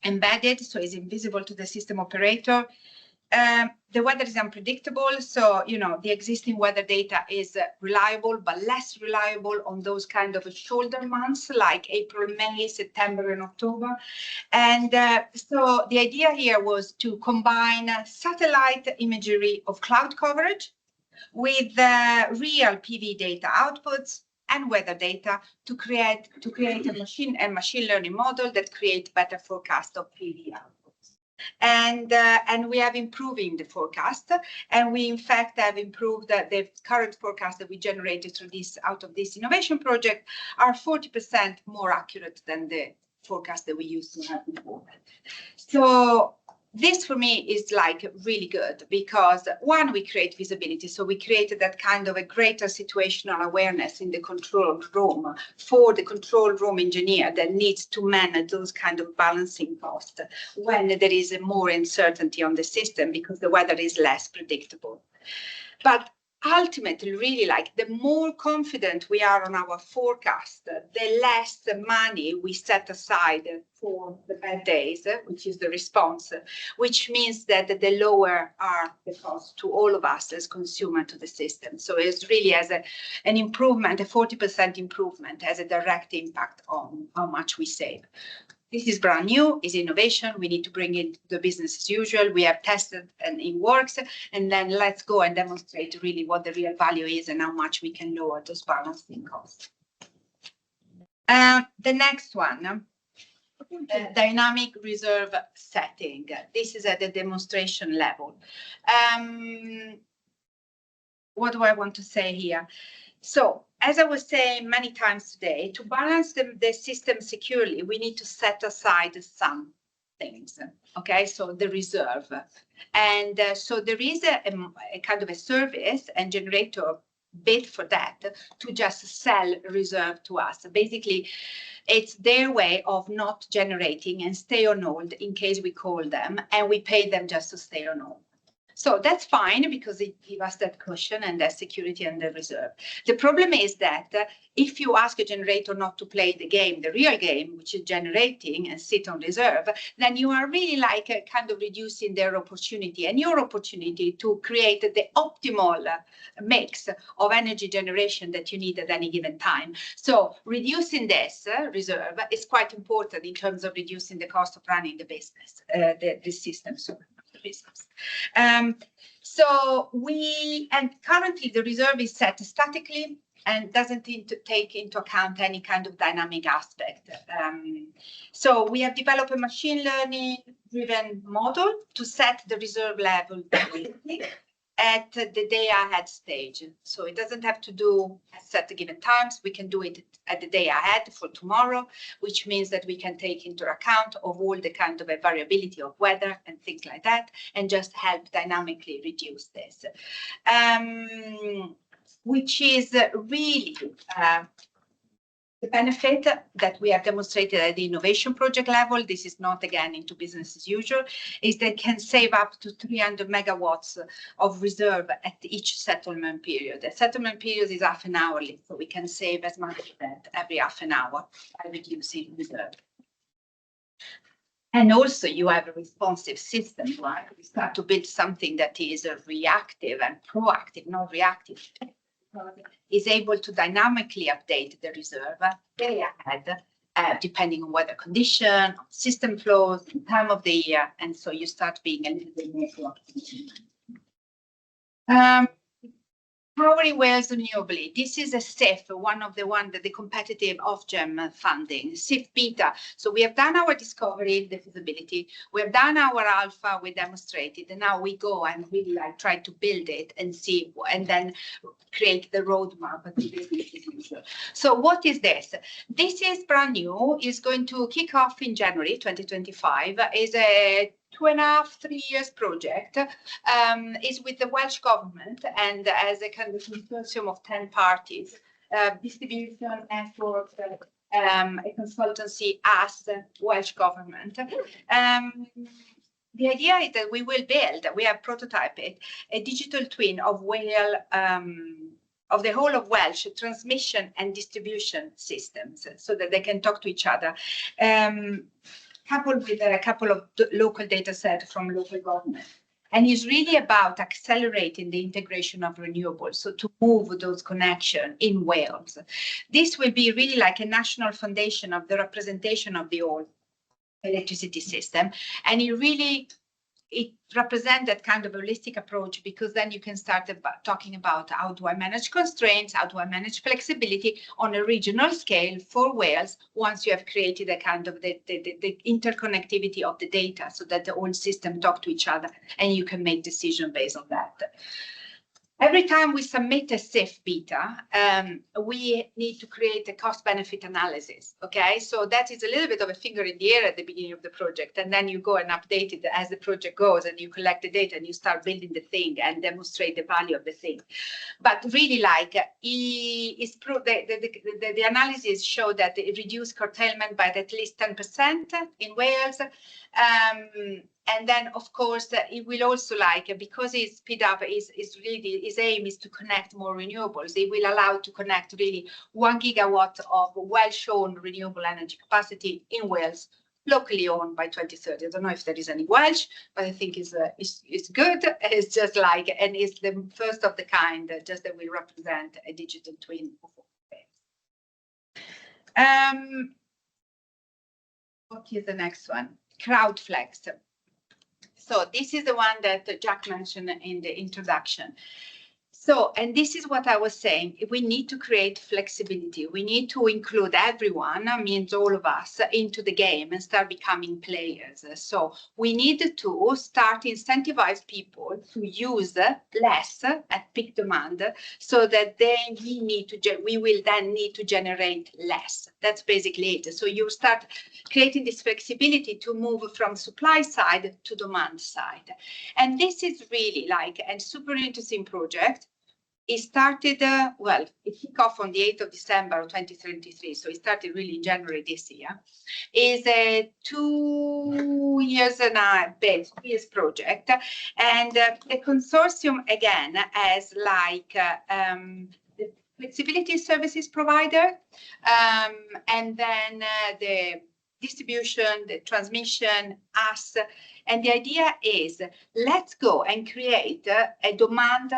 embedded, so is invisible to the system operator. The weather is unpredictable, so the existing weather data is reliable, but less reliable on those kind of shoulder months like April, May, September, and October. And so the idea here was to combine satellite imagery of cloud coverage with real PV data outputs and weather data to create a machine learning model that creates better forecast of PV outputs. And we have improving the forecast, and we in fact have improved the current forecast that we generated through out of this innovation project are 40% more accurate than the forecast that we used to have before. So this for me is like really good because one, we create visibility. So we created that kind of a greater situational awareness in the control room for the control room engineer that needs to manage those kind of balancing costs when there is more uncertainty on the system because the weather is less predictable. But ultimately, really, like the more confident we are on our forecast, the less money we set aside for the bad days, which is the response, which means that the lower are the costs to all of us as consumer to the system. So it's really as an improvement, a 40% improvement has a direct impact on how much we save. This is brand new, is innovation. We need to bring it to the business as usual. We have tested and it works. And then let's go and demonstrate really what the real value is and how much we can lower those balancing costs. The next one, dynamic reserve setting. This is at the demonstration level. What do I want to say here? So, as I was saying many times today, to balance the system securely, we need to set aside some things, okay? So the reserve. And so there is a kind of a service and generator bid for that to just sell reserve to us. Basically, it's their way of not generating and stay on hold in case we call them, and we pay them just to stay on hold. So that's fine because it gives us that cushion and that security and the reserve. The problem is that if you ask a generator not to play the game, the real game, which is generating and sit on reserve, then you are really like kind of reducing their opportunity and your opportunity to create the optimal mix of energy generation that you need at any given time. So reducing this reserve is quite important in terms of reducing the cost of running the business, the system, so the business. And currently the reserve is set statically and doesn't take into account any kind of dynamic aspect. So we have developed a machine learning driven model to set the reserve level at the day ahead stage. So it doesn't have to do at set given times. We can do it at the day ahead for tomorrow, which means that we can take into account of all the kind of a variability of weather and things like that, and just help dynamically reduce this. Which is really the benefit that we have demonstrated at the innovation project level. This is not again into business as usual, is that can save up to 300 megawatts of reserve at each settlement period. The settlement period is half an hourly, so we can save as much as that every half an hour by reducing reserve. And also you have a responsive system, right? We start to build something that is reactive and proactive, not reactive. Is able to dynamically update the reserve day ahead, depending on weather condition, system flows, time of the year, and so you start being a little bit more proactive. Powering Wales renewably. This is a SIF, the competitive Ofgem funding, SIF beta. So we have done our discovery, the feasibility. We have done our alpha, we demonstrated, and now we go and really like try to build it and see, and then create the roadmap of the business as usual. So what is this? This is brand new. Is going to kick off in January 2025. Is a 2.5-3 years project, is with the Welsh government and as a kind of consortium of 10 parties, distribution network, a consultancy as Welsh government. The idea is that we will build, we have prototyped it, a digital twin of Wales, of the whole of Welsh transmission and distribution systems so that they can talk to each other. Coupled with a couple of local data sets from local government. And it's really about accelerating the integration of renewables, so to move those connections in Wales. This will be really like a national foundation of the representation of the whole electricity system. And it represents that kind of holistic approach, because then you can start talking about how do I manage constraints, how do I manage flexibility on a regional scale for Wales once you have created a kind of the interconnectivity of the data so that the whole system talk to each other and you can make decisions based on that. Every time we submit a SIF beta, we need to create a cost-benefit analysis, okay? So that is a little bit of a finger in the air at the beginning of the project, and then you go and update it as the project goes, and you collect the data, and you start building the thing and demonstrate the value of the thing. But really, like, the analysis show that it reduced curtailment by at least 10% in Wales. And then, of course, it will also because it's speed up, his aim is to connect more renewables. It will allow to connect really 1 gigawatt of Welsh-owned renewable energy capacity in Wales, locally owned by 2030. I don't know if there is any Welsh, but I think it's good. It's just and it's the first of the kind, just that will represent a digital twin of Wales. What is the next one? CrowdFlex. So this is the one that Jack mentioned in the introduction. So, and this is what I was saying, we need to create flexibility. We need to include everyone, means all of us, into the game and start becoming players. So we need to start incentivize people to use less at peak demand so that we will then need to generate less. That's basically it. So you start creating this flexibility to move from supply side to demand side. And this is really a super interesting project. It started, it kicked off on the 8th of December of 2023, so it started really in January this year. Is a 2 years and a bit, 2 years project. And the consortium, again, as like the flexibility services provider, and then the distribution, the transmission, us. And the idea is, let's go and create a demand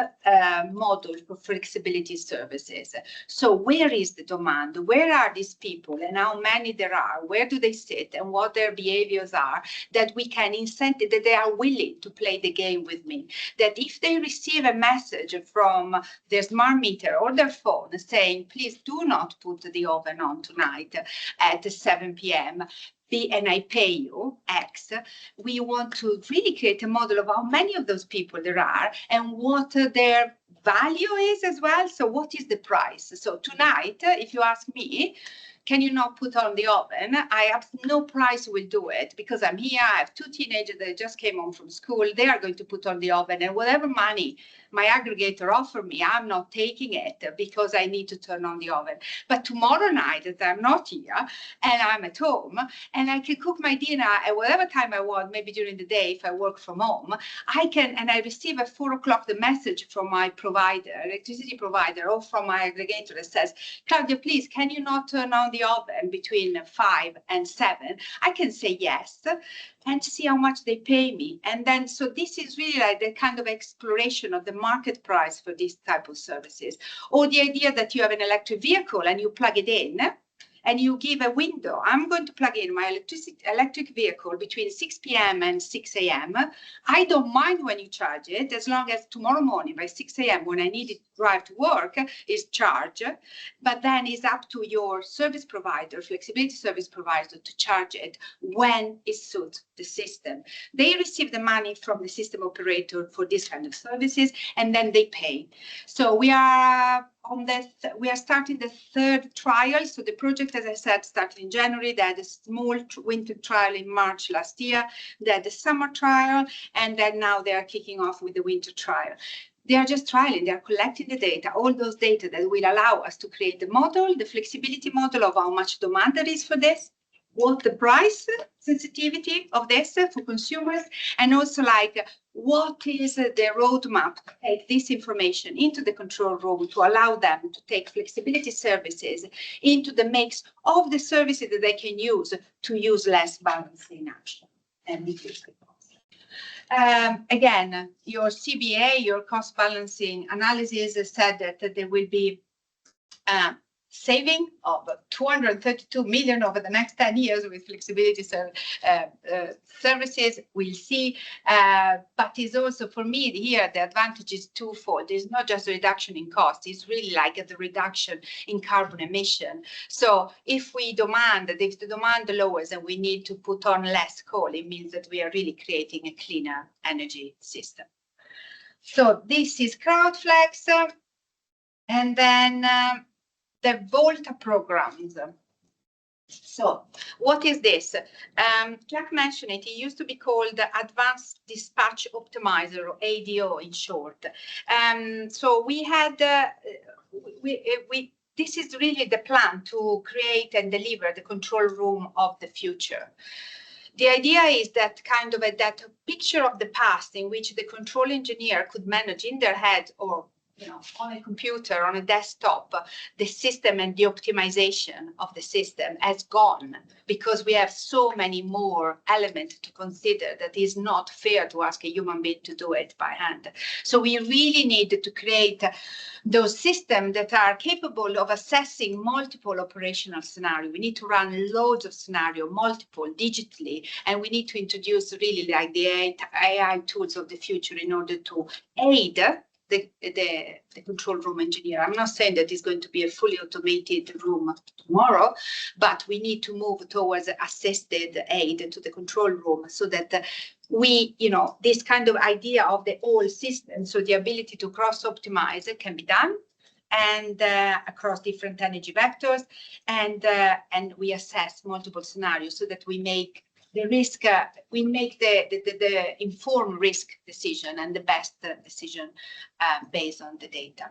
model for flexibility services. So where is the demand? Where are these people and how many there are? Where do they sit and what their behaviors are, that we can incentive, that they are willing to play the game with me. That if they receive a message from their smart meter or their phone saying, please do not put the oven on tonight at 7 p.m., and I pay you X, we want to really create a model of how many of those people there are and what their value is as well. So what is the price? So tonight, if you ask me, can you not put on the oven? I have no price will do it because I'm here. I have 2 teenagers that just came home from school. They are going to put on the oven, and whatever money my aggregator offer me, I'm not taking it because I need to turn on the oven. But tomorrow night that I'm not here and I'm at home and I can cook my dinner at whatever time I want, maybe during the day if I work from home, I can, and I receive at 4 o'clock the message from my provider, electricity provider, or from my aggregator that says, Claudia, please, can you not turn on the oven between 5 and 7? I can say yes and see how much they pay me. And then, so this is really like the kind of exploration of the market price for these type of services. Or the idea that you have an electric vehicle and you plug it in and you give a window. I'm going to plug in my electric vehicle between 6 p.m. and 6 a.m. I don't mind when you charge it, as long as tomorrow morning by 6 a.m. when I need it to drive to work is charged. But then it's up to your service provider, flexibility service provider, to charge it when it suits the system. They receive the money from the system operator for this kind of services, and then they pay. So we are we are starting the 3rd trial. So the project, as I said, started in January. They had a small winter trial in March last year. They had the summer trial, and then now they are kicking off with the winter trial. They are just trialing, they are collecting the data, all those data that will allow us to create the model, the flexibility model of how much demand there is for this, what the price sensitivity of this for consumers, and also like what is the roadmap to take this information into the control room to allow them to take flexibility services into the mix of the services that they can use to use less balancing action and reduce the cost. Again, your CBA, your cost balancing analysis said that there will be saving of 232 million over the next 10 years with flexibility services. We'll see, but it's also, for me here, the advantage is twofold. It's not just a reduction in cost, it's really like the reduction in carbon emission. So if we demand, if the demand lowers and we need to put on less coal, it means that we are really creating a cleaner energy system. So this is CrowdFlex, and then the Volta programs. So what is this? Jack mentioned it. It used to be called the Advanced Dispatch Optimizer, or ADO in short. So we had, this is really the plan to create and deliver the control room of the future. The idea is that kind of that picture of the past in which the control engineer could manage in their head or on a computer, on a desktop, the system and the optimization of the system has gone because we have so many more elements to consider that is not fair to ask a human being to do it by hand. So we really need to create those systems that are capable of assessing multiple operational scenarios. We need to run loads of scenarios, multiple, digitally, and we need to introduce really like the AI tools of the future in order to aid the control room engineer. I'm not saying that it's going to be a fully automated room tomorrow, but we need to move towards assisted aid to the control room so that we, this kind of idea of the whole system, so the ability to cross-optimize can be done and across different energy vectors, and we assess multiple scenarios so that we make the risk, we make the informed risk decision and the best decision based on the data.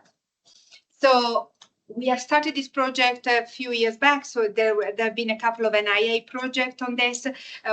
So we have started this project a few years back. So there have been a couple of NIA projects on this.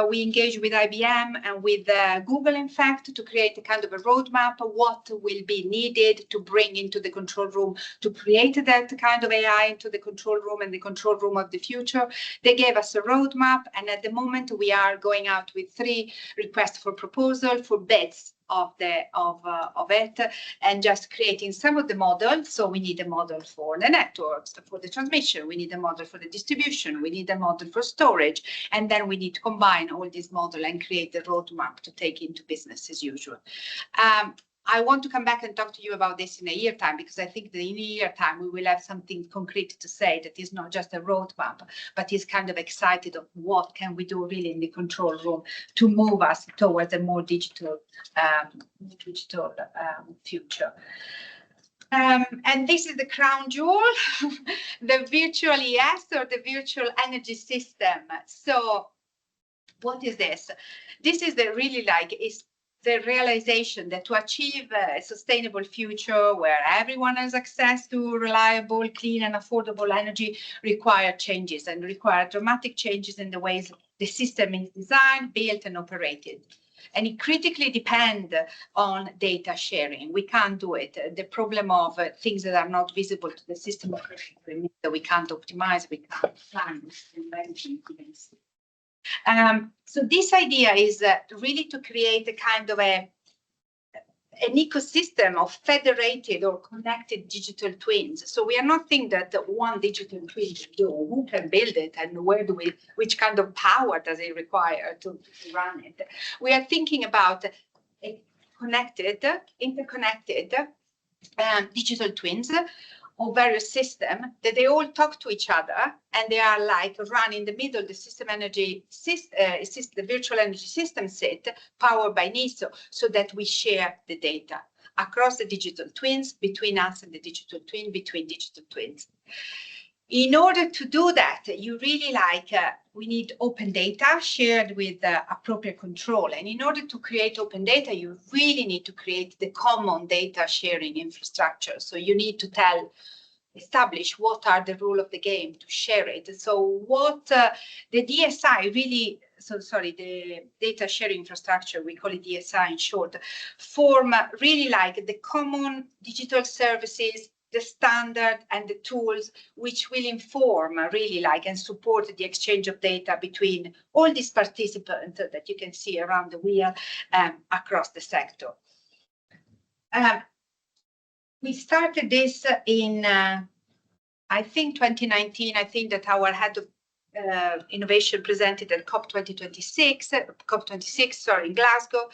We engaged with IBM and with Google, in fact, to create a kind of a roadmap of what will be needed to bring into the control room, to create that kind of AI into the control room and the control room of the future. They gave us a roadmap, and at the moment we are going out with 3 requests for proposal for bids of it, and just creating some of the models. So we need a model for the networks, for the transmission, we need a model for the distribution, we need a model for storage, and then we need to combine all these models and create the roadmap to take into business as usual. I want to come back and talk to you about this in a year time, because I think that in a year time we will have something concrete to say that is not just a roadmap, but is kind of excited of what can we do really in the control room to move us towards a more digital future. And this is the crown jewel, the virtual ES, or the virtual energy system. So what is this? This is the really is the realization that to achieve a sustainable future where everyone has access to reliable, clean and affordable energy require changes, and require dramatic changes in the ways the system is designed, built and operated. And it critically depends on data sharing. We can't do it. The problem of things that are not visible to the system operator means that we can't optimize, we can't plan, so this idea is really to create a kind of an ecosystem of federated or connected digital twins. So we are not thinking that one digital twin should do, who can build it and which kind of power does it require to run it. We are thinking about a connected, interconnected digital twins of various systems that they all talk to each other, and they are run in the middle, the the virtual energy system set powered by NESO, so that we share the data across the digital twins, between us and the digital twin, between digital twins. In order to do that, you really we need open data shared with appropriate control. And in order to create open data, you really need to create the common data sharing infrastructure. So you need to establish what are the rules of the game to share it. So what the DSI really, the data sharing infrastructure, we call it DSI in short, form really the common digital services, the standard and the tools which will inform really and support the exchange of data between all these participants that you can see around the wheel across the sector. We started this in, I think 2019. I think that our head of innovation presented at COP26 in Glasgow.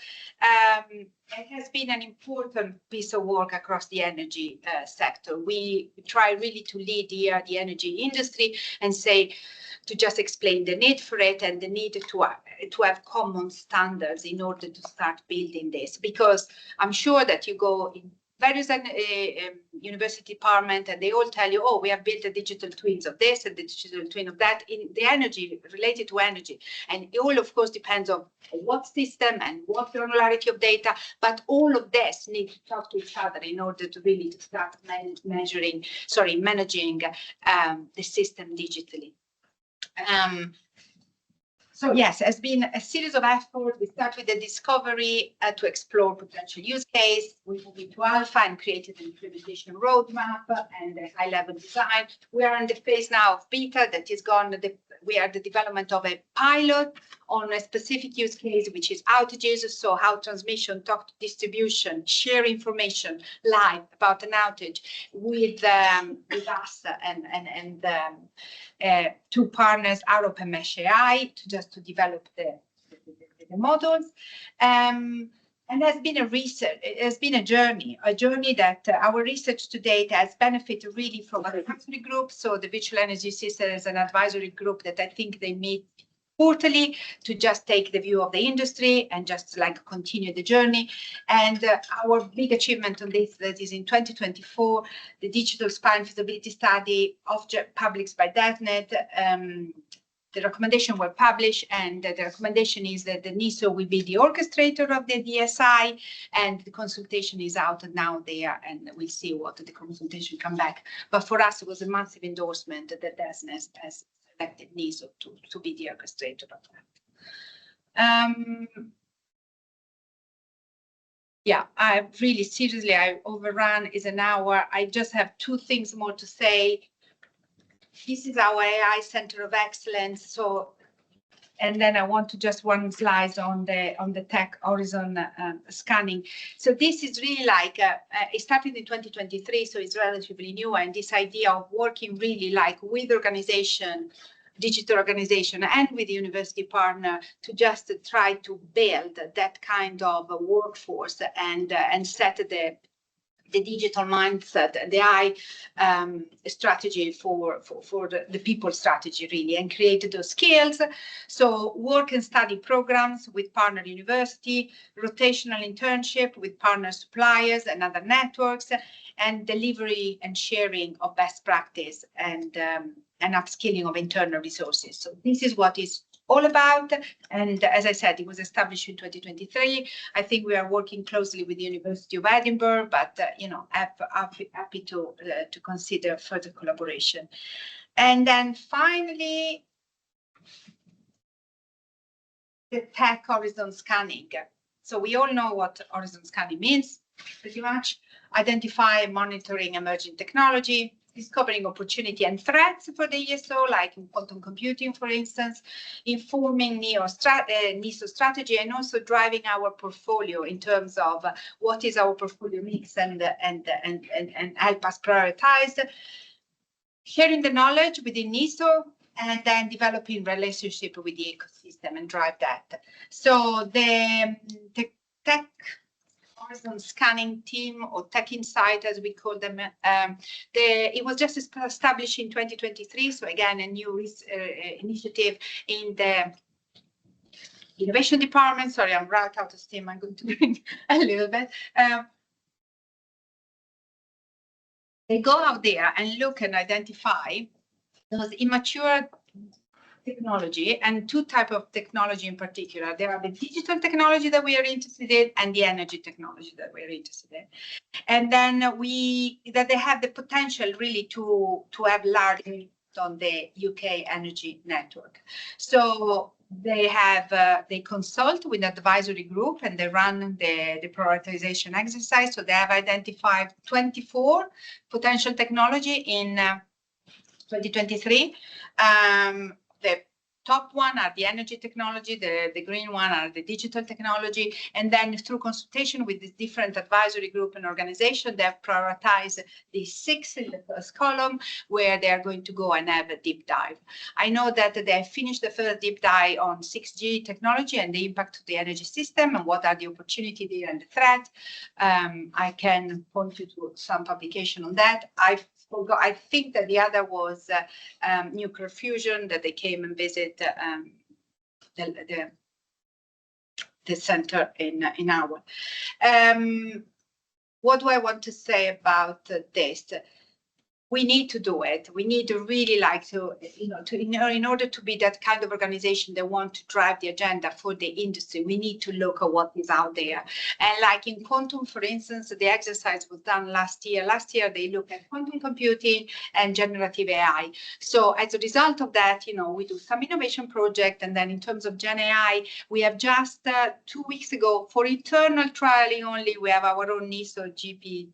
It has been an important piece of work across the energy sector. We try really to lead here the energy industry and to just explain the need for it and the need to have common standards in order to start building this. Because I'm sure that you go in various university department and they all tell you, oh, we have built the digital twins of this and the digital twin of that in the energy, related to energy. And it all, of course, depends on what system and what granularity of data, but all of this needs to talk to each other in order to really start managing the system digitally. So yes, has been a series of efforts. We start with the discovery to explore potential use case. We move into alpha and created an implementation roadmap and a high-level design. We are in the phase now of beta that is gone. We are the development of a pilot on a specific use case, which is outages. So how transmission talk to distribution, share information live about an outage with us and two partners, Arup and Mesh AI, to develop the models. And it has been a journey that our research to date has benefited really from a advisory group. So the Virtual Energy System is an advisory group that I think they meet quarterly to just take the view of the industry and just continue the journey. And our big achievement on this, that is in 2024, the digital spine feasibility study published by DevNet the recommendation were published, and the recommendation is that the NESO will be the orchestrator of the DSI, and the consultation is out now there, and we'll see what the consultation come back. But for us, it was a massive endorsement that DESNES has selected NESO to be the orchestrator of that. Yeah, I really seriously, I overrun, is an hour. I just have 2 things more to say. This is our AI Center of Excellence. So, and then I want to just one slide on the tech horizon scanning. So this is really like, it started in 2023, so it's relatively new. And this idea of working really like with organization, digital organization, and with the university partner to just try to build that kind of workforce and set the digital mindset, the AI strategy for the people strategy really, and create those skills. So work and study programs with partner university, rotational internship with partner suppliers and other networks, and delivery and sharing of best practice and upskilling of internal resources. So this is what is all about. And as I said, it was established in 2023. I think we are working closely with the University of Edinburgh, but you know, happy to consider further collaboration. And then finally, the tech horizon scanning. So we all know what horizon scanning means, pretty much. Identify, monitoring emerging technology, discovering opportunity and threats for the ESO, like in quantum computing, for instance, informing NESO strategy, and also driving our portfolio in terms of what is our portfolio mix and help us prioritize, sharing the knowledge within NESO, and then developing relationship with the ecosystem and drive that. So the tech horizon scanning team, or Tech Insight as we call them, it was just established in 2023. So again, a new initiative in the innovation department. Sorry, I'm right out of steam. I'm going to drink a little bit. They go out there and look and identify those immature technology, and 2 types of technology in particular. There are the digital technology that we are interested in, and the energy technology that we're interested in. And then that they have the potential really to have large impact on the UK energy network. So they consult with an advisory group, and they run the prioritization exercise. So they have identified 24 potential technology in 2023. The top one are the energy technology, the green one are the digital technology, and then through consultation with the different advisory group and organization, they have prioritized the 6 in the first column, where they are going to go and have a deep dive. I know that they have finished the first deep dive on 6G technology and the impact of the energy system, and what are the opportunity there and the threat. I can point you to some publication on that. I think that the other was nuclear fusion, that they came and visit the center in our. What do I want to say about this? We need to do it. We need to really like to, in order to be that kind of organization that want to drive the agenda for the industry, we need to look at what is out there. And like in quantum, for instance, the exercise was done last year. Last year, they looked at quantum computing and generative AI. So as a result of that, we do some innovation project. And then in terms of Gen AI, we have just 2 weeks ago, for internal trialing only, we have our own NESO GPT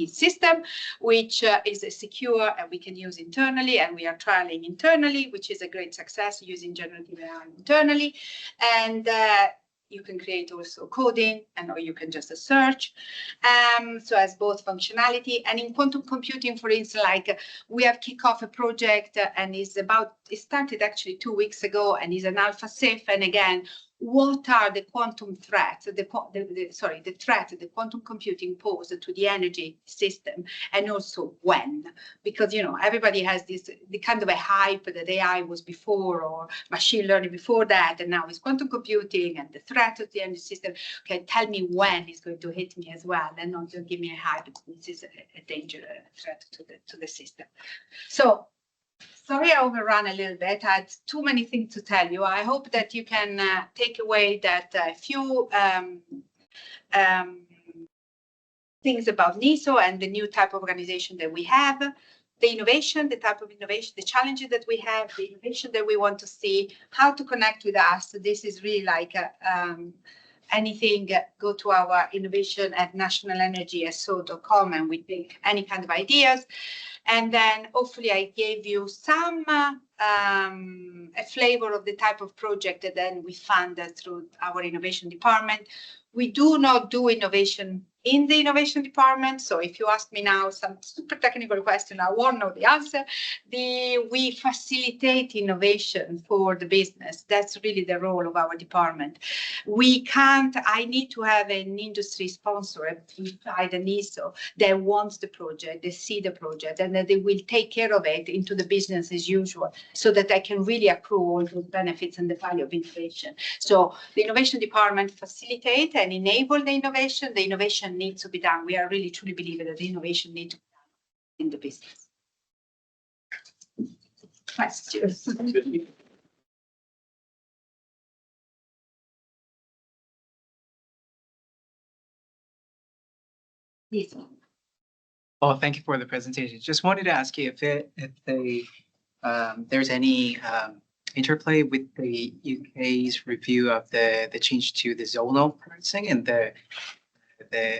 system, which is secure and we can use internally, and we are trialing internally, which is a great success, using generative AI internally. And you can create also coding, or you can just search. So as both functionality. And in quantum computing, for instance, like we have kicked off a project, and it started actually 2 weeks ago, and is an alpha safe. And again, what are the quantum threats, the threat the quantum computing pose to the energy system, and also when? Because everybody has the kind of a hype that AI was before, or machine learning before that, and now it's quantum computing and the threat of the energy system. Okay, tell me when it's going to hit me as well, and not just give me a hype. This is a danger, threat to the system. So Sorry, I overran a little bit. I had too many things to tell you. I hope that you can take away that a few things about NESO and the new type of organization that we have, the innovation, the type of innovation, the challenges that we have, the innovation that we want to see, how to connect with us. So this is really like anything, go to our innovation at nationalenergyso.com and we take any kind of ideas. And then hopefully I gave you some a flavor of the type of project that then we fund through our innovation department. We do not do innovation in the innovation department. So if you ask me now some super technical question, I won't know the answer. We facilitate innovation for the business. That's really the role of our department. I need to have an industry sponsor inside the NESO that wants the project, they see the project, and that they will take care of it into the business as usual, so that I can really accrue all those benefits and the value of innovation. So the innovation department facilitate and enable the innovation. The innovation needs to be done. We are really truly believing that the innovation needs to be done in the business. Questions? Yes. Oh, thank you for the presentation. Just wanted to ask you if there's any interplay with the UK's review of the change to the zonal pricing and the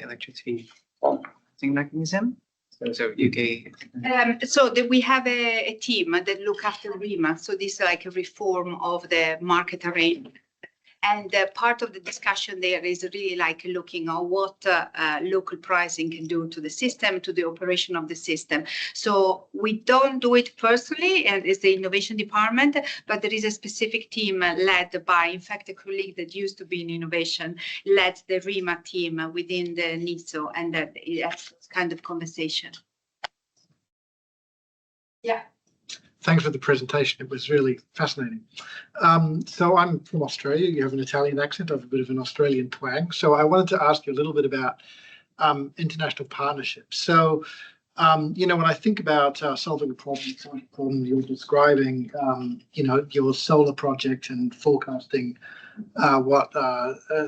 electricity pricing mechanism. So UK. We have a team that look after REMA. So this is like a reform of the market arrangement. And part of the discussion there is really like looking at what local pricing can do to the system, to the operation of the system. So we don't do it personally, and it's the innovation department, but there is a specific team led by, in fact, a colleague that used to be in innovation, led the REMA team within the NESO, and that kind of conversation. Yeah. Thanks for the presentation. It was really fascinating. So I'm from Australia. You have an Italian accent. I have a bit of an Australian twang. So I wanted to ask you a little bit about international partnerships. So, when I think about solving a problem you're describing, your solar project and forecasting what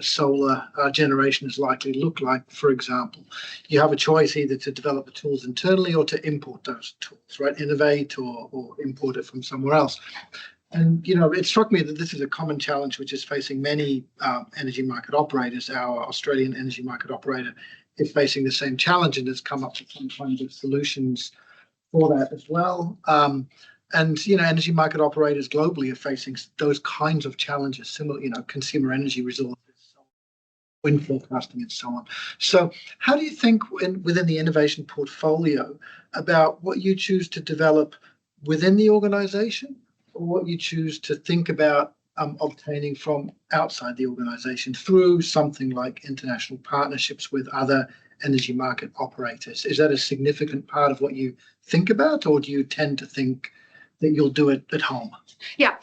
solar generation is likely to look like, for example, you have a choice either to develop the tools internally or to import those tools, right? Innovate or import it from somewhere else. And, it struck me that this is a common challenge which is facing many energy market operators. Our Australian energy market operator is facing the same challenge and has come up with some kinds of solutions for that as well. And, energy market operators globally are facing those kinds of challenges, similar, consumer energy resources, wind forecasting and so on. So how do you think within the innovation portfolio about what you choose to develop within the organization or what you choose to think about obtaining from outside the organization through something like international partnerships with other energy market operators? Is that a significant part of what you think about, or do you tend to think that you'll do it at home? Yeah,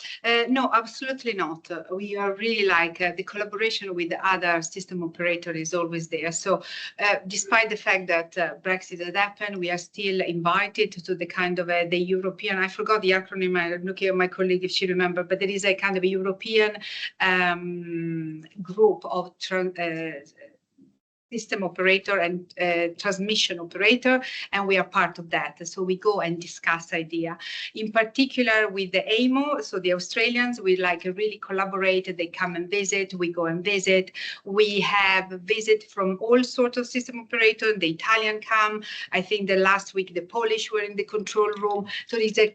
no, absolutely not. We are really like the collaboration with the other system operator is always there. So despite the fact that Brexit had happened, we are still invited to the kind of the European, I forgot the acronym, I'm looking at my colleague if she remembers, but there is a kind of a European group of system operator and transmission operator, and we are part of that. So we go and discuss idea. In particular with the AMO, so the Australians, we like really collaborate. They come and visit, we go and visit. We have visit from all sorts of system operator. The Italian come. I think the last week the Polish were in the control room. So it's a